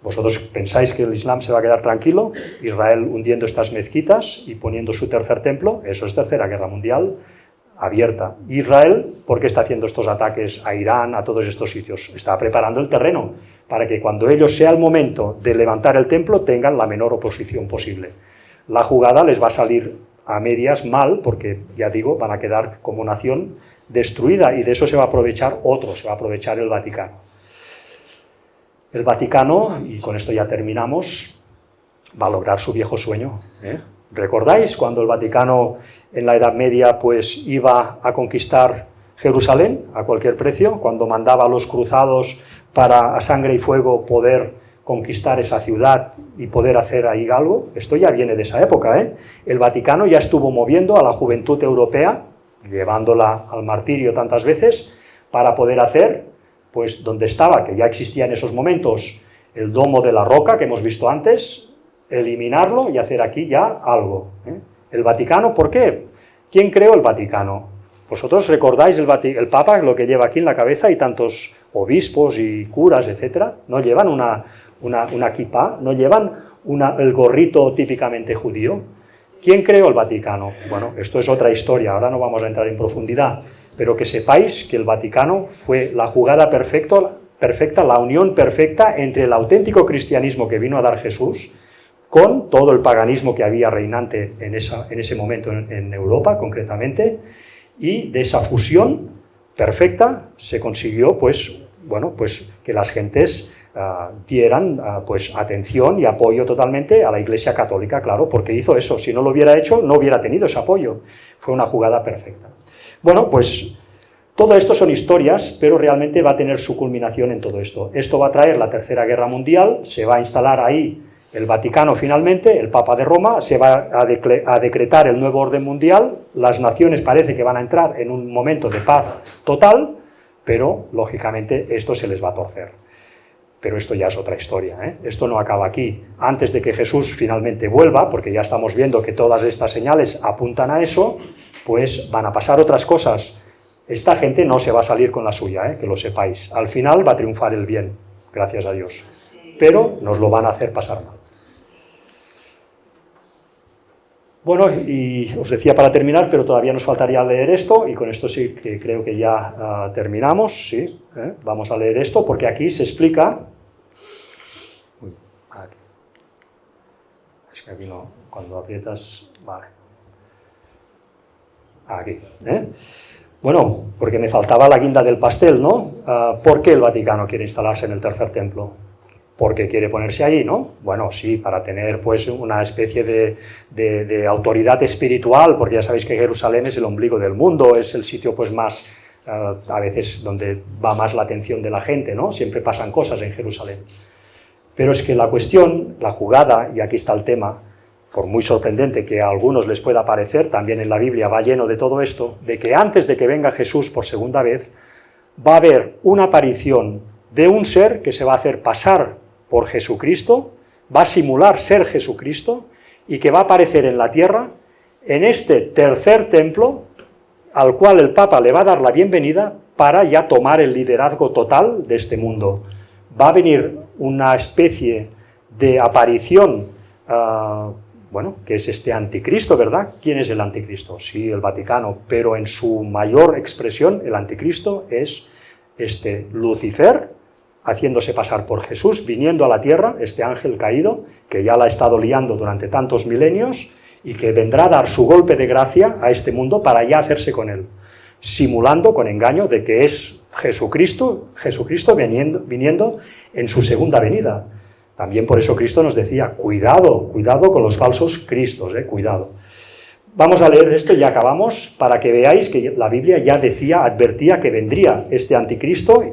¿Vosotros pensáis que el Islam se va a quedar tranquilo? Israel hundiendo estas mezquitas y poniendo su tercer templo, eso es Tercera Guerra Mundial abierta. Israel, ¿por qué está haciendo estos ataques a Irán, a todos estos sitios? Está preparando el terreno para que cuando ellos sea el momento de levantar el templo tengan la menor oposición posible. La jugada les va a salir a medias mal porque, ya digo, van a quedar como nación destruida y de eso se va a aprovechar otro, se va a aprovechar el Vaticano. El Vaticano, y con esto ya terminamos, va a lograr su viejo sueño. ¿Recordáis cuando el Vaticano en la Edad Media pues iba a conquistar Jerusalén a cualquier precio? Cuando mandaba a los cruzados para a sangre y fuego poder conquistar esa ciudad y poder hacer ahí algo. Esto ya viene de esa época. El Vaticano ya estuvo moviendo a la juventud europea, llevándola al martirio tantas veces, para poder hacer, pues donde estaba, que ya existía en esos momentos, el domo de la roca que hemos visto antes, eliminarlo y hacer aquí ya algo. El Vaticano, ¿por qué? ¿Quién creó el Vaticano? ¿Vosotros recordáis el Papa, lo que lleva aquí en la cabeza, y tantos obispos y curas, etcétera? ¿No llevan una kipá? ¿No llevan el gorrito típicamente judío? ¿Quién creó el Vaticano? Bueno, esto es otra historia, ahora no vamos a entrar en profundidad, pero que sepáis que el Vaticano fue la jugada perfecta, la unión perfecta entre el auténtico cristianismo que vino a dar Jesús con todo el paganismo que había reinante en ese momento en Europa, concretamente, y de esa fusión perfecta se consiguió, pues, bueno, pues que las gentes dieran pues atención y apoyo totalmente a la Iglesia Católica, claro, porque hizo eso. Si no lo hubiera hecho, no hubiera tenido ese apoyo. Fue una jugada perfecta. Bueno, pues todo esto son historias, pero realmente va a tener su culminación en todo esto. Esto va a traer la Tercera Guerra Mundial, se va a instalar ahí el Vaticano finalmente, el Papa de Roma, se va a decretar el nuevo orden mundial, las naciones parece que van a entrar en un momento de paz total, pero lógicamente esto se les va a torcer. Pero esto ya es otra historia, Esto no acaba aquí. Antes de que Jesús finalmente vuelva, porque ya estamos viendo que todas estas señales apuntan a eso, pues van a pasar otras cosas. Esta gente no se va a salir con la suya, que lo sepáis. Al final va a triunfar el bien, gracias a Dios. Pero nos lo van a hacer pasar mal. Bueno, y os decía para terminar, pero todavía nos faltaría leer esto, y con esto sí que creo que ya terminamos, sí, vamos a leer esto, porque aquí se explica... Uy, aquí. Es que aquí no, cuando aprietas... Vale. Aquí, Bueno, porque me faltaba la guinda del pastel, ¿no? ¿Por qué el Vaticano quiere instalarse en el tercer templo? Porque quiere ponerse ahí, ¿no? Bueno, sí, para tener pues una especie de autoridad espiritual, porque ya sabéis que Jerusalén es el ombligo del mundo, es el sitio pues más, a veces donde va más la atención de la gente, ¿no? Siempre pasan cosas en Jerusalén. Pero es que la cuestión, la jugada, y aquí está el tema, por muy sorprendente que a algunos les pueda parecer, también en la Biblia va lleno de todo esto, de que antes de que venga Jesús por segunda vez, va a haber una aparición de un ser que se va a hacer pasar por Jesucristo, va a simular ser Jesucristo, y que va a aparecer en la tierra, en este tercer templo, al cual el Papa le va a dar la bienvenida para ya tomar el liderazgo total de este mundo. Va a venir una especie de aparición, bueno, que es este anticristo, ¿verdad? ¿Quién es el anticristo? Sí, el Vaticano, pero en su mayor expresión, el anticristo es este Lucifer, haciéndose pasar por Jesús, viniendo a la tierra, este ángel caído, que ya la ha estado liando durante tantos milenios, y que vendrá a dar su golpe de gracia a este mundo para ya hacerse con él, simulando con engaño de que es Jesucristo viniendo en su segunda venida. También por eso Cristo nos decía, cuidado con los falsos cristos, cuidado. Vamos a leer esto y ya acabamos, para que veáis que la Biblia ya advertía que vendría este anticristo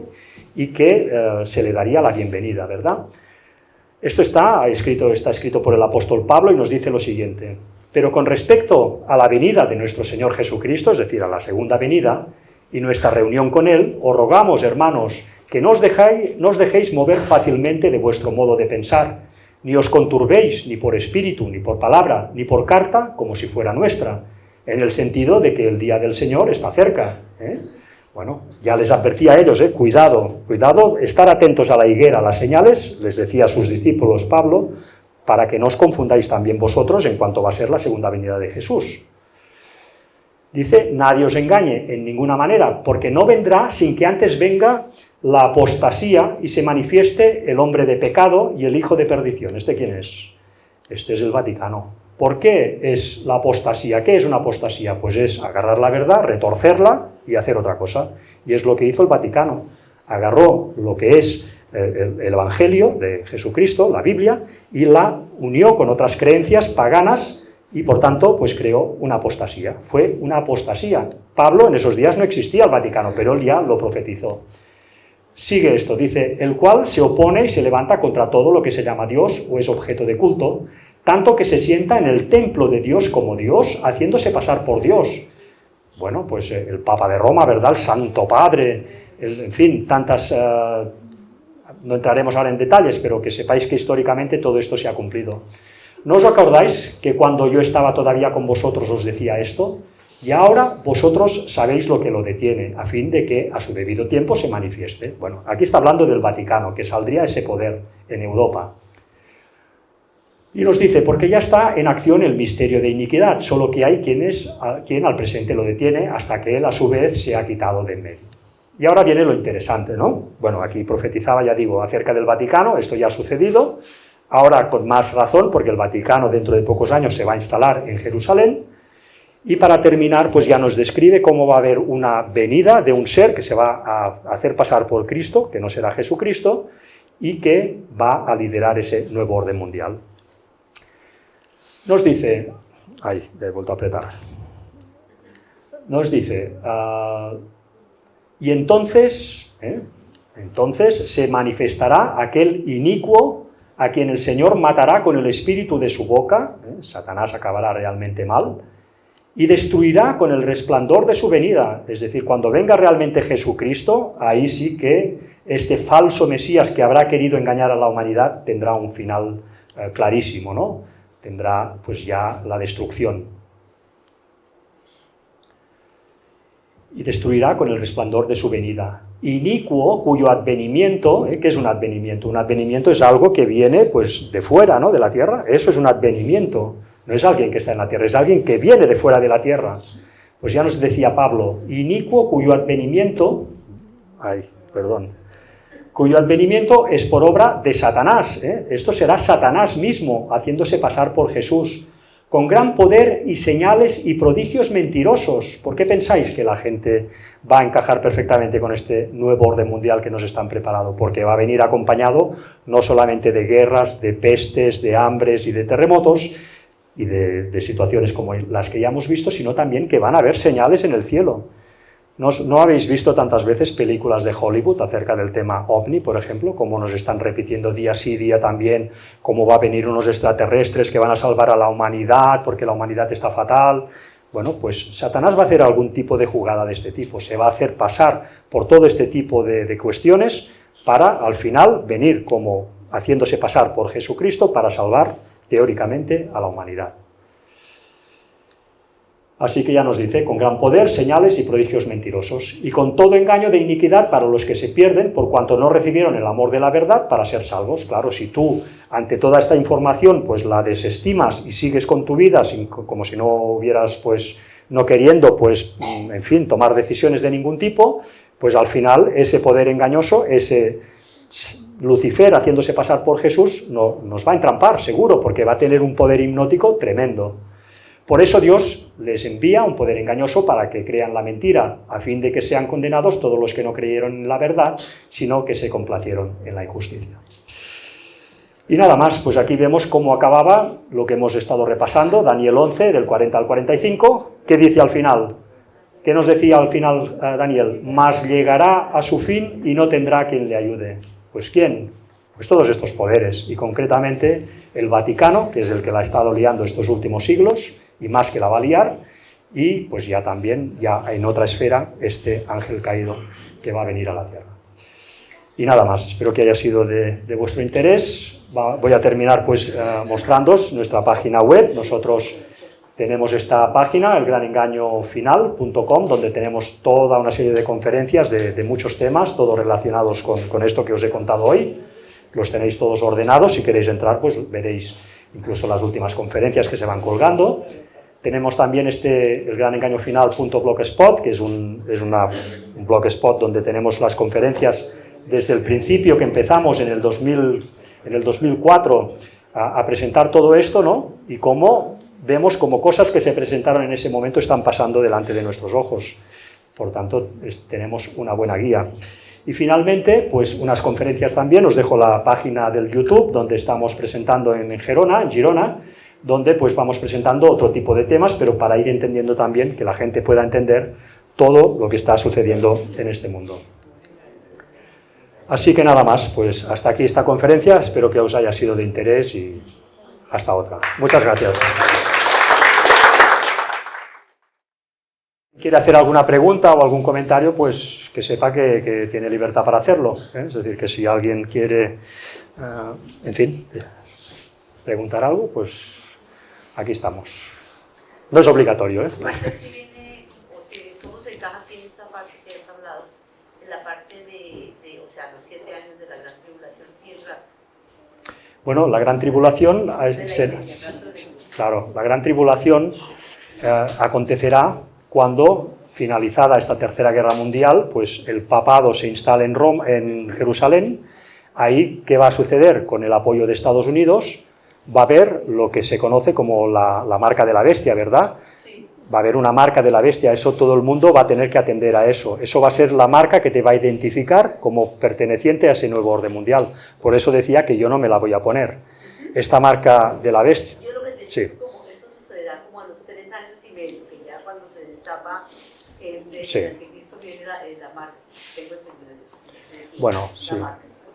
y que se le daría la bienvenida, ¿verdad? Esto está escrito por el apóstol Pablo y nos dice lo siguiente: pero con respecto a la venida de nuestro Señor Jesucristo, es decir, a la segunda venida, y nuestra reunión con Él, os rogamos, hermanos, que no os dejéis mover fácilmente de vuestro modo de pensar, ni os conturbéis ni por espíritu, ni por palabra, ni por carta, como si fuera nuestra, en el sentido de que el día del Señor está cerca. Bueno, ya les advertía a ellos, cuidado, estar atentos a la higuera, a las señales, les decía a sus discípulos Pablo, para que no os confundáis también vosotros en cuanto va a ser la segunda venida de Jesús. Dice, nadie os engañe en ninguna manera, porque no vendrá sin que antes venga la apostasía y se manifieste el hombre de pecado y el hijo de perdición. ¿Este quién es? Este es el Vaticano. ¿Por qué es la apostasía? ¿Qué es una apostasía? Pues es agarrar la verdad, retorcerla y hacer otra cosa. Y es lo que hizo el Vaticano. Agarró lo que es el Evangelio de Jesucristo, la Biblia, y la unió con otras creencias paganas y, por tanto, pues creó una apostasía. Fue una apostasía. Pablo, en esos días no existía el Vaticano, pero él ya lo profetizó. Sigue esto, dice, el cual se opone y se levanta contra todo lo que se llama Dios o es objeto de culto, tanto que se sienta en el templo de Dios como Dios, haciéndose pasar por Dios. Bueno, pues el Papa de Roma, ¿verdad? El Santo Padre, en fin, tantas... no entraremos ahora en detalles, pero que sepáis que históricamente todo esto se ha cumplido. ¿No os acordáis que cuando yo estaba todavía con vosotros os decía esto? Y ahora vosotros sabéis lo que lo detiene, a fin de que a su debido tiempo se manifieste. Bueno, aquí está hablando del Vaticano, que saldría ese poder en Europa. Y nos dice, porque ya está en acción el misterio de iniquidad, solo que hay quien al presente lo detiene hasta que él a su vez se ha quitado de en medio. Y ahora viene lo interesante, ¿no? Bueno, aquí profetizaba, ya digo, acerca del Vaticano, esto ya ha sucedido, ahora con más razón, porque el Vaticano dentro de pocos años se va a instalar en Jerusalén, y para terminar, pues ya nos describe cómo va a haber una venida de un ser que se va a hacer pasar por Cristo, que no será Jesucristo, y que va a liderar ese nuevo orden mundial. Nos dice, ay, le he vuelto a apretar, nos dice, y entonces se manifestará aquel inicuo a quien el Señor matará con el espíritu de su boca, Satanás acabará realmente mal, y destruirá con el resplandor de su venida, es decir, cuando venga realmente Jesucristo, ahí sí que este falso Mesías que habrá querido engañar a la humanidad tendrá un final clarísimo, ¿no? Tendrá pues ya la destrucción. Y destruirá con el resplandor de su venida. Inicuo, cuyo advenimiento, ¿qué es un advenimiento? Un advenimiento es algo que viene pues de fuera, ¿no? De la tierra. Eso es un advenimiento. No es alguien que está en la tierra, es alguien que viene de fuera de la tierra. Pues ya nos decía Pablo, inicuo cuyo advenimiento, cuyo advenimiento es por obra de Satanás. Esto será Satanás mismo, haciéndose pasar por Jesús, con gran poder y señales y prodigios mentirosos. ¿Por qué pensáis que la gente va a encajar perfectamente con este nuevo orden mundial que nos están preparando? Porque va a venir acompañado no solamente de guerras, de pestes, de hambres y de terremotos, y de situaciones como las que ya hemos visto, sino también que van a haber señales en el cielo. ¿No habéis visto tantas veces películas de Hollywood acerca del tema OVNI, por ejemplo? Cómo nos están repitiendo día sí, día también, cómo va a venir unos extraterrestres que van a salvar a la humanidad porque la humanidad está fatal. Bueno, pues Satanás va a hacer algún tipo de jugada de este tipo, se va a hacer pasar por todo este tipo de cuestiones para, al final, venir como haciéndose pasar por Jesucristo para salvar, teóricamente, a la humanidad. Así que ya nos dice, con gran poder, señales y prodigios mentirosos, y con todo engaño de iniquidad para los que se pierden, por cuanto no recibieron el amor de la verdad para ser salvos. Claro, si tú, ante toda esta información, pues la desestimas y sigues con tu vida, como si no hubieras, pues, no queriendo, pues, en fin, tomar decisiones de ningún tipo, pues al final ese poder engañoso, ese Lucifer haciéndose pasar por Jesús, nos va a entrampar, seguro, porque va a tener un poder hipnótico tremendo. Por eso Dios les envía un poder engañoso para que crean la mentira, a fin de que sean condenados todos los que no creyeron en la verdad, sino que se complacieron en la injusticia. Y nada más, pues aquí vemos cómo acababa lo que hemos estado repasando, Daniel 11, del 40 al 45. ¿Qué dice al final? ¿Qué nos decía al final Daniel? Mas llegará a su fin y no tendrá quien le ayude. ¿Pues quién? Pues todos estos poderes, y concretamente el Vaticano, que es el que la ha estado liando estos últimos siglos, y más que la va a liar, y pues ya también, ya en otra esfera, este ángel caído que va a venir a la Tierra. Y nada más, espero que haya sido de vuestro interés. Voy a terminar pues mostrándoos nuestra página web. Nosotros tenemos esta página, elgranengañofinal.com, donde tenemos toda una serie de conferencias de muchos temas, todos relacionados con esto que os he contado hoy. Los tenéis todos ordenados, si queréis entrar, pues veréis incluso las últimas conferencias que se van colgando. Tenemos también elgranengañofinal.blogspot, que es un blogspot donde tenemos las conferencias desde el principio que empezamos en el 2004 a presentar todo esto, ¿no? Y cómo vemos como cosas que se presentaron en ese momento están pasando delante de nuestros ojos. Por tanto, tenemos una buena guía. Y finalmente, pues unas conferencias también, os dejo la página del YouTube, donde estamos presentando en Girona, donde pues vamos presentando otro tipo de temas, pero para ir entendiendo también, que la gente pueda entender todo lo que está sucediendo en este mundo. Así que nada más, pues hasta aquí esta conferencia, espero que os haya sido de interés y hasta otra. Muchas gracias. ¿Quiere hacer alguna pregunta o algún comentario? Pues que sepa que tiene libertad para hacerlo, ¿eh? Es decir, que si alguien quiere, en fin, preguntar algo, pues aquí estamos. No es obligatorio, ¿eh? ¿Cómo se encaja aquí en esta parte que has hablado? En la parte de o sea, los 7 años de la gran tribulación y el rapto. Bueno, la gran tribulación, claro, la gran tribulación acontecerá cuando, finalizada esta Tercera Guerra Mundial, pues el papado se instale en Jerusalén. Ahí, ¿qué va a suceder? Con el apoyo de Estados Unidos, va a haber lo que se conoce como la marca de la bestia, ¿verdad? Sí. Va a haber una marca de la bestia, eso todo el mundo va a tener que atender a eso. Eso va a ser la marca que te va a identificar como perteneciente a ese nuevo orden mundial. Por eso decía que yo no me la voy a poner. Esta marca de la bestia... Yo lo que sé sí. Es como eso sucederá como a los 3 años y medio, que ya cuando se destapa el anticristo viene la marca. Tengo entendido. Bueno, sí.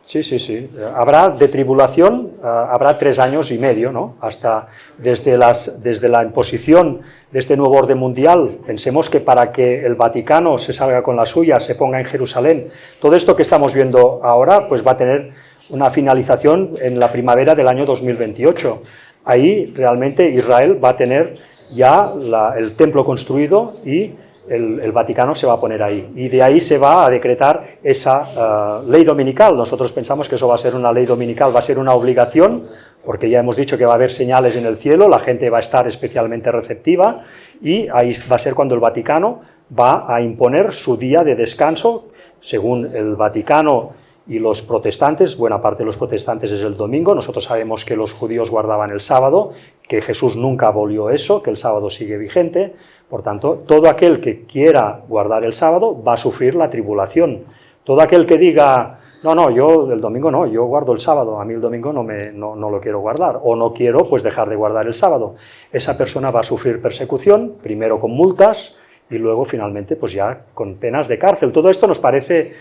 Sí. Habrá de tribulación, habrá 3 años y medio, ¿no? Hasta desde la imposición de este nuevo orden mundial. Pensemos que para que el Vaticano se salga con la suya, se ponga en Jerusalén, todo esto que estamos viendo ahora, pues va a tener una finalización en la primavera del año 2028. Ahí realmente Israel va a tener ya el templo construido y el Vaticano se va a poner ahí. Y de ahí se va a decretar esa ley dominical. Nosotros pensamos que eso va a ser una ley dominical, va a ser una obligación, porque ya hemos dicho que va a haber señales en el cielo, la gente va a estar especialmente receptiva, y ahí va a ser cuando el Vaticano va a imponer su día de descanso, según el Vaticano y los protestantes, buena parte de los protestantes es el domingo. Nosotros sabemos que los judíos guardaban el sábado, que Jesús nunca abolió eso, que el sábado sigue vigente. Por tanto, todo aquel que quiera guardar el sábado va a sufrir la tribulación. Todo aquel que diga, no, yo el domingo no, yo guardo el sábado, a mí el domingo no lo quiero guardar, o no quiero pues dejar de guardar el sábado, esa persona va a sufrir persecución, primero con multas y luego finalmente pues ya con penas de cárcel. Todo esto nos parece,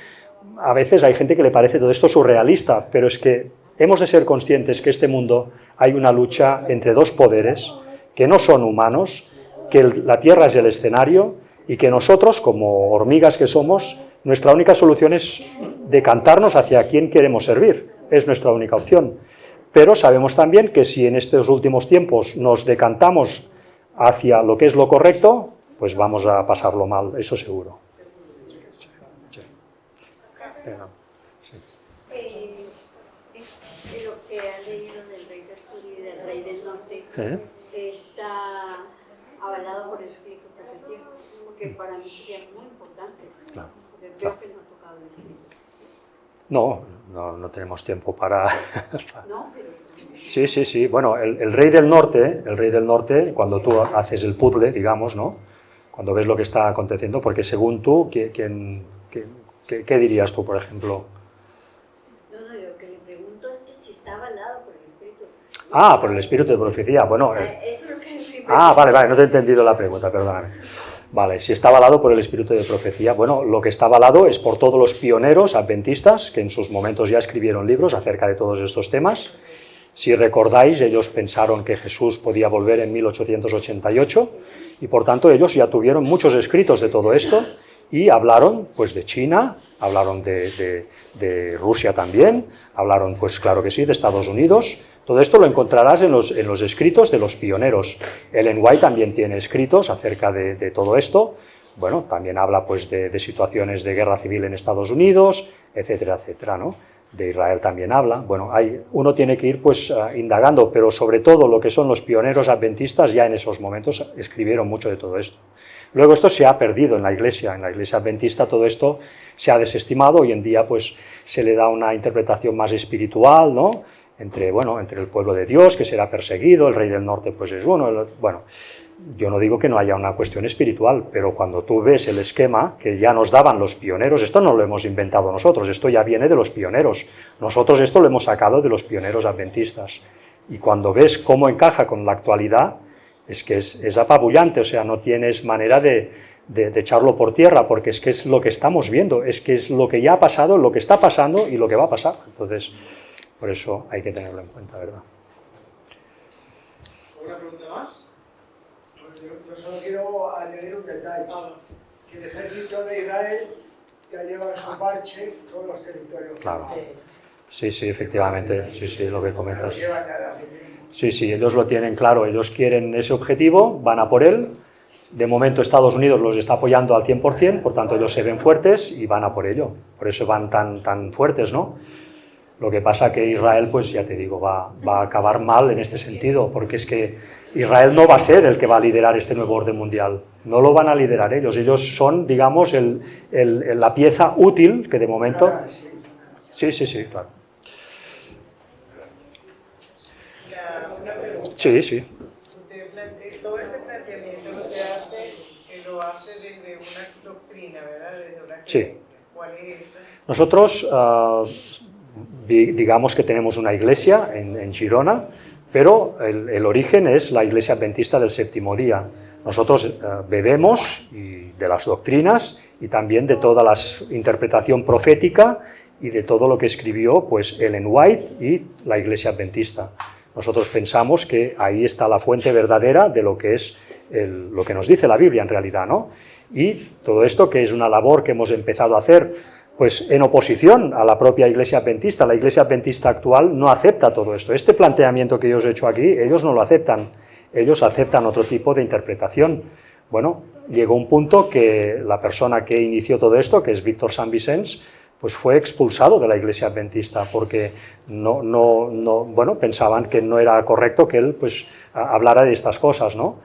a veces hay gente que le parece todo esto surrealista, pero es que hemos de ser conscientes que en este mundo hay una lucha entre dos poderes que no son humanos, que la tierra es el escenario y que nosotros, como hormigas que somos, nuestra única solución es decantarnos hacia quién queremos servir, es nuestra única opción. Pero sabemos también que si en estos últimos tiempos nos decantamos hacia lo que es lo correcto, pues vamos a pasarlo mal, eso seguro. Sí. Sí. Lo que han leído del rey del sur y del rey del norte está avalado por escrito y profecía, porque para mí serían muy importantes, Claro. porque creo que no ha tocado el escrito y profecía. No tenemos tiempo para... No, pero... Sí. Bueno, el rey del norte, cuando tú haces el puzzle, digamos, ¿no? Cuando ves lo que está aconteciendo, porque según tú, ¿qué dirías tú, por ejemplo? No, yo lo que le pregunto es que si está avalado por el espíritu. Por el espíritu de profecía, bueno... Eso es lo que me pregunto. Vale, no te he entendido la pregunta, perdóname. Vale, si está avalado por el espíritu de profecía, bueno, lo que está avalado es por todos los pioneros adventistas que en sus momentos ya escribieron libros acerca de todos estos temas. Si recordáis, ellos pensaron que Jesús podía volver en 1888 y por tanto ellos ya tuvieron muchos escritos de todo esto y hablaron pues de China, hablaron de Rusia también, hablaron pues claro que sí, de Estados Unidos. Todo esto lo encontrarás en los escritos de los pioneros. Ellen White también tiene escritos acerca de todo esto. Bueno, también habla pues de situaciones de guerra civil en Estados Unidos, etcétera, etcétera, ¿no? De Israel también habla. Bueno, uno tiene que ir pues indagando, pero sobre todo lo que son los pioneros adventistas ya en esos momentos escribieron mucho de todo esto. Luego esto se ha perdido en la iglesia adventista todo esto se ha desestimado, hoy en día pues se le da una interpretación más espiritual, ¿no? Entre el pueblo de Dios, que será perseguido, el rey del norte pues es bueno, yo no digo que no haya una cuestión espiritual, pero cuando tú ves el esquema que ya nos daban los pioneros, esto no lo hemos inventado nosotros, esto ya viene de los pioneros, nosotros esto lo hemos sacado de los pioneros adventistas, y cuando ves cómo encaja con la actualidad, es que es apabullante, o sea, no tienes manera de echarlo por tierra, porque es que es lo que estamos viendo, es que es lo que ya ha pasado, lo que está pasando y lo que va a pasar, entonces, por eso hay que tenerlo en cuenta, ¿verdad? ¿Alguna pregunta más? Yo solo quiero añadir un detalle, que el ejército de Israel ya lleva en su parche todos los territorios. Claro. Sí, efectivamente, sí, lo que comentas. Lo llevan ya de hace tiempo. Sí, ellos lo tienen claro, ellos quieren ese objetivo, van a por él. De momento Estados Unidos los está apoyando al 100%, por tanto ellos se ven fuertes y van a por ello. Por eso van tan fuertes, ¿no? Lo que pasa que Israel, pues ya te digo, va a acabar mal en este sentido, porque es que Israel no va a ser el que va a liderar este nuevo orden mundial, no lo van a liderar ellos son, digamos, la pieza útil que de momento... Sí, claro. Una pregunta. Sí. Usted todo este planteamiento lo hace desde una doctrina, ¿verdad? Desde una creencia. ¿Cuál es esa? Nosotros, digamos que tenemos una iglesia en Girona, pero el origen es la Iglesia Adventista del Séptimo Día. Nosotros bebemos de las doctrinas y también de toda la interpretación profética y de todo lo que escribió pues Ellen White y la Iglesia Adventista. Nosotros pensamos que ahí está la fuente verdadera de lo que es lo que nos dice la Biblia en realidad, ¿no? Y todo esto que es una labor que hemos empezado a hacer pues en oposición a la propia Iglesia Adventista. La Iglesia Adventista actual no acepta todo esto. Este planteamiento que yo os he hecho aquí, ellos no lo aceptan. Ellos aceptan otro tipo de interpretación. Bueno, llegó un punto que la persona que inició todo esto, que es Víctor San Vicens, pues fue expulsado de la Iglesia Adventista porque pensaban que no era correcto que él pues hablara de estas cosas, ¿no?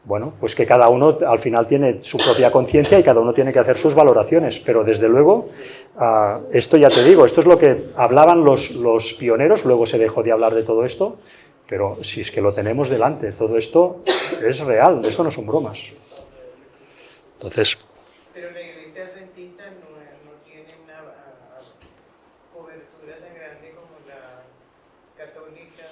Bueno, pues que cada uno al final tiene su propia conciencia y cada uno tiene que hacer sus valoraciones, pero desde luego, esto ya te digo, esto es lo que hablaban los pioneros, luego se dejó de hablar de todo esto, pero si es que lo tenemos delante, todo esto es real, esto no son bromas. Entonces... Pero la iglesia adventista no tiene una cobertura tan grande como la católica.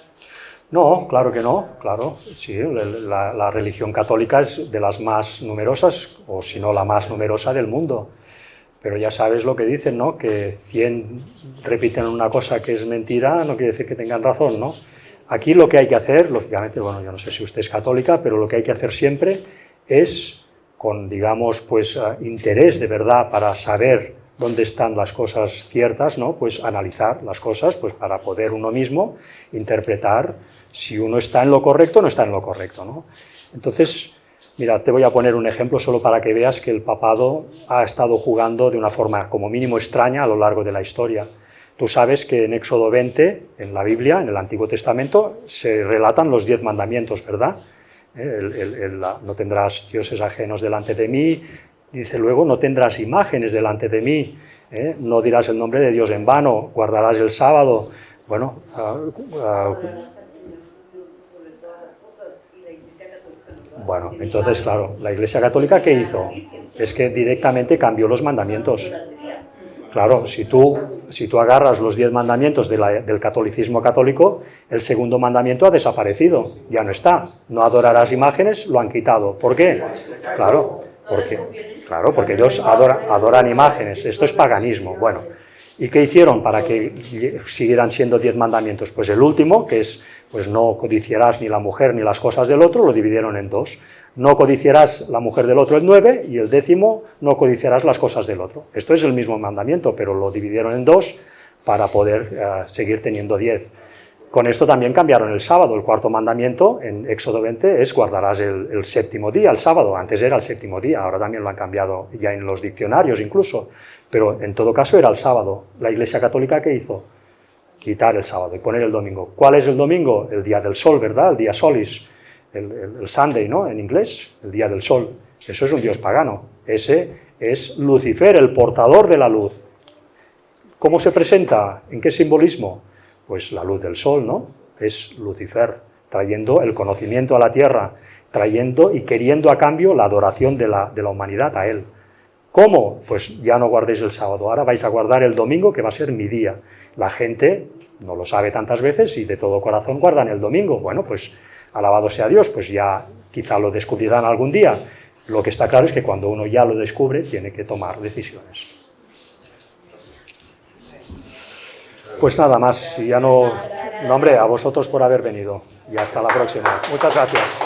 No, claro que no, claro, sí, la religión católica es de las más numerosas, o si no la más numerosa del mundo, pero ya sabes lo que dicen, ¿no? Que 100 repiten una cosa que es mentira, no quiere decir que tengan razón, ¿no? Aquí lo que hay que hacer, lógicamente, bueno, yo no sé si usted es católica, pero lo que hay que hacer siempre es, con, digamos, pues interés de verdad para saber dónde están las cosas ciertas, ¿no? Pues analizar las cosas, pues para poder uno mismo interpretar si uno está en lo correcto o no está en lo correcto, ¿no? Entonces, mira, te voy a poner un ejemplo solo para que veas que el papado ha estado jugando de una forma como mínimo extraña a lo largo de la historia. Tú sabes que en Éxodo 20, en la Biblia, en el Antiguo Testamento, se relatan los 10 mandamientos, ¿verdad? No tendrás dioses ajenos delante de mí. Dice luego, no tendrás imágenes delante de mí, no dirás el nombre de Dios en vano, guardarás el sábado. Bueno, bueno, entonces, claro, la Iglesia Católica, ¿qué hizo? Es que directamente cambió los mandamientos. Claro, si tú agarras los 10 mandamientos del catolicismo católico, el segundo mandamiento ha desaparecido, ya no está. No adorarás imágenes, lo han quitado. ¿Por qué? Claro, porque ellos adoran imágenes. Esto es paganismo. Bueno, ¿y qué hicieron para que siguieran siendo 10 mandamientos? Pues el último, que es, pues no codiciarás ni la mujer ni las cosas del otro, lo dividieron en 2. No codiciarás la mujer del otro, el 9, y el 10º, no codiciarás las cosas del otro. Esto es el mismo mandamiento, pero lo dividieron en 2 para poder seguir teniendo 10. Con esto también cambiaron el sábado. El 4º mandamiento en Éxodo 20 es guardarás el 7º día, el sábado. Antes era el 7º día, ahora también lo han cambiado ya en los diccionarios incluso. Pero en todo caso era el sábado. La Iglesia Católica, ¿qué hizo? Quitar el sábado y poner el domingo. ¿Cuál es el domingo? El día del sol, ¿verdad? El día solis, el Sunday, ¿no? En inglés, el día del sol. Eso es un dios pagano. Ese es Lucifer, el portador de la luz. ¿Cómo se presenta? ¿En qué simbolismo? Pues la luz del sol, ¿no? Es Lucifer, trayendo el conocimiento a la tierra, trayendo y queriendo a cambio la adoración de la humanidad a él. ¿Cómo? Pues ya no guardéis el sábado, ahora vais a guardar el domingo, que va a ser mi día. La gente no lo sabe tantas veces y de todo corazón guardan el domingo. Bueno, pues alabado sea Dios, pues ya quizá lo descubrirán algún día. Lo que está claro es que cuando uno ya lo descubre, tiene que tomar decisiones. Pues nada más, y ya no... hombre, a vosotros por haber venido. Y hasta la próxima. Muchas gracias.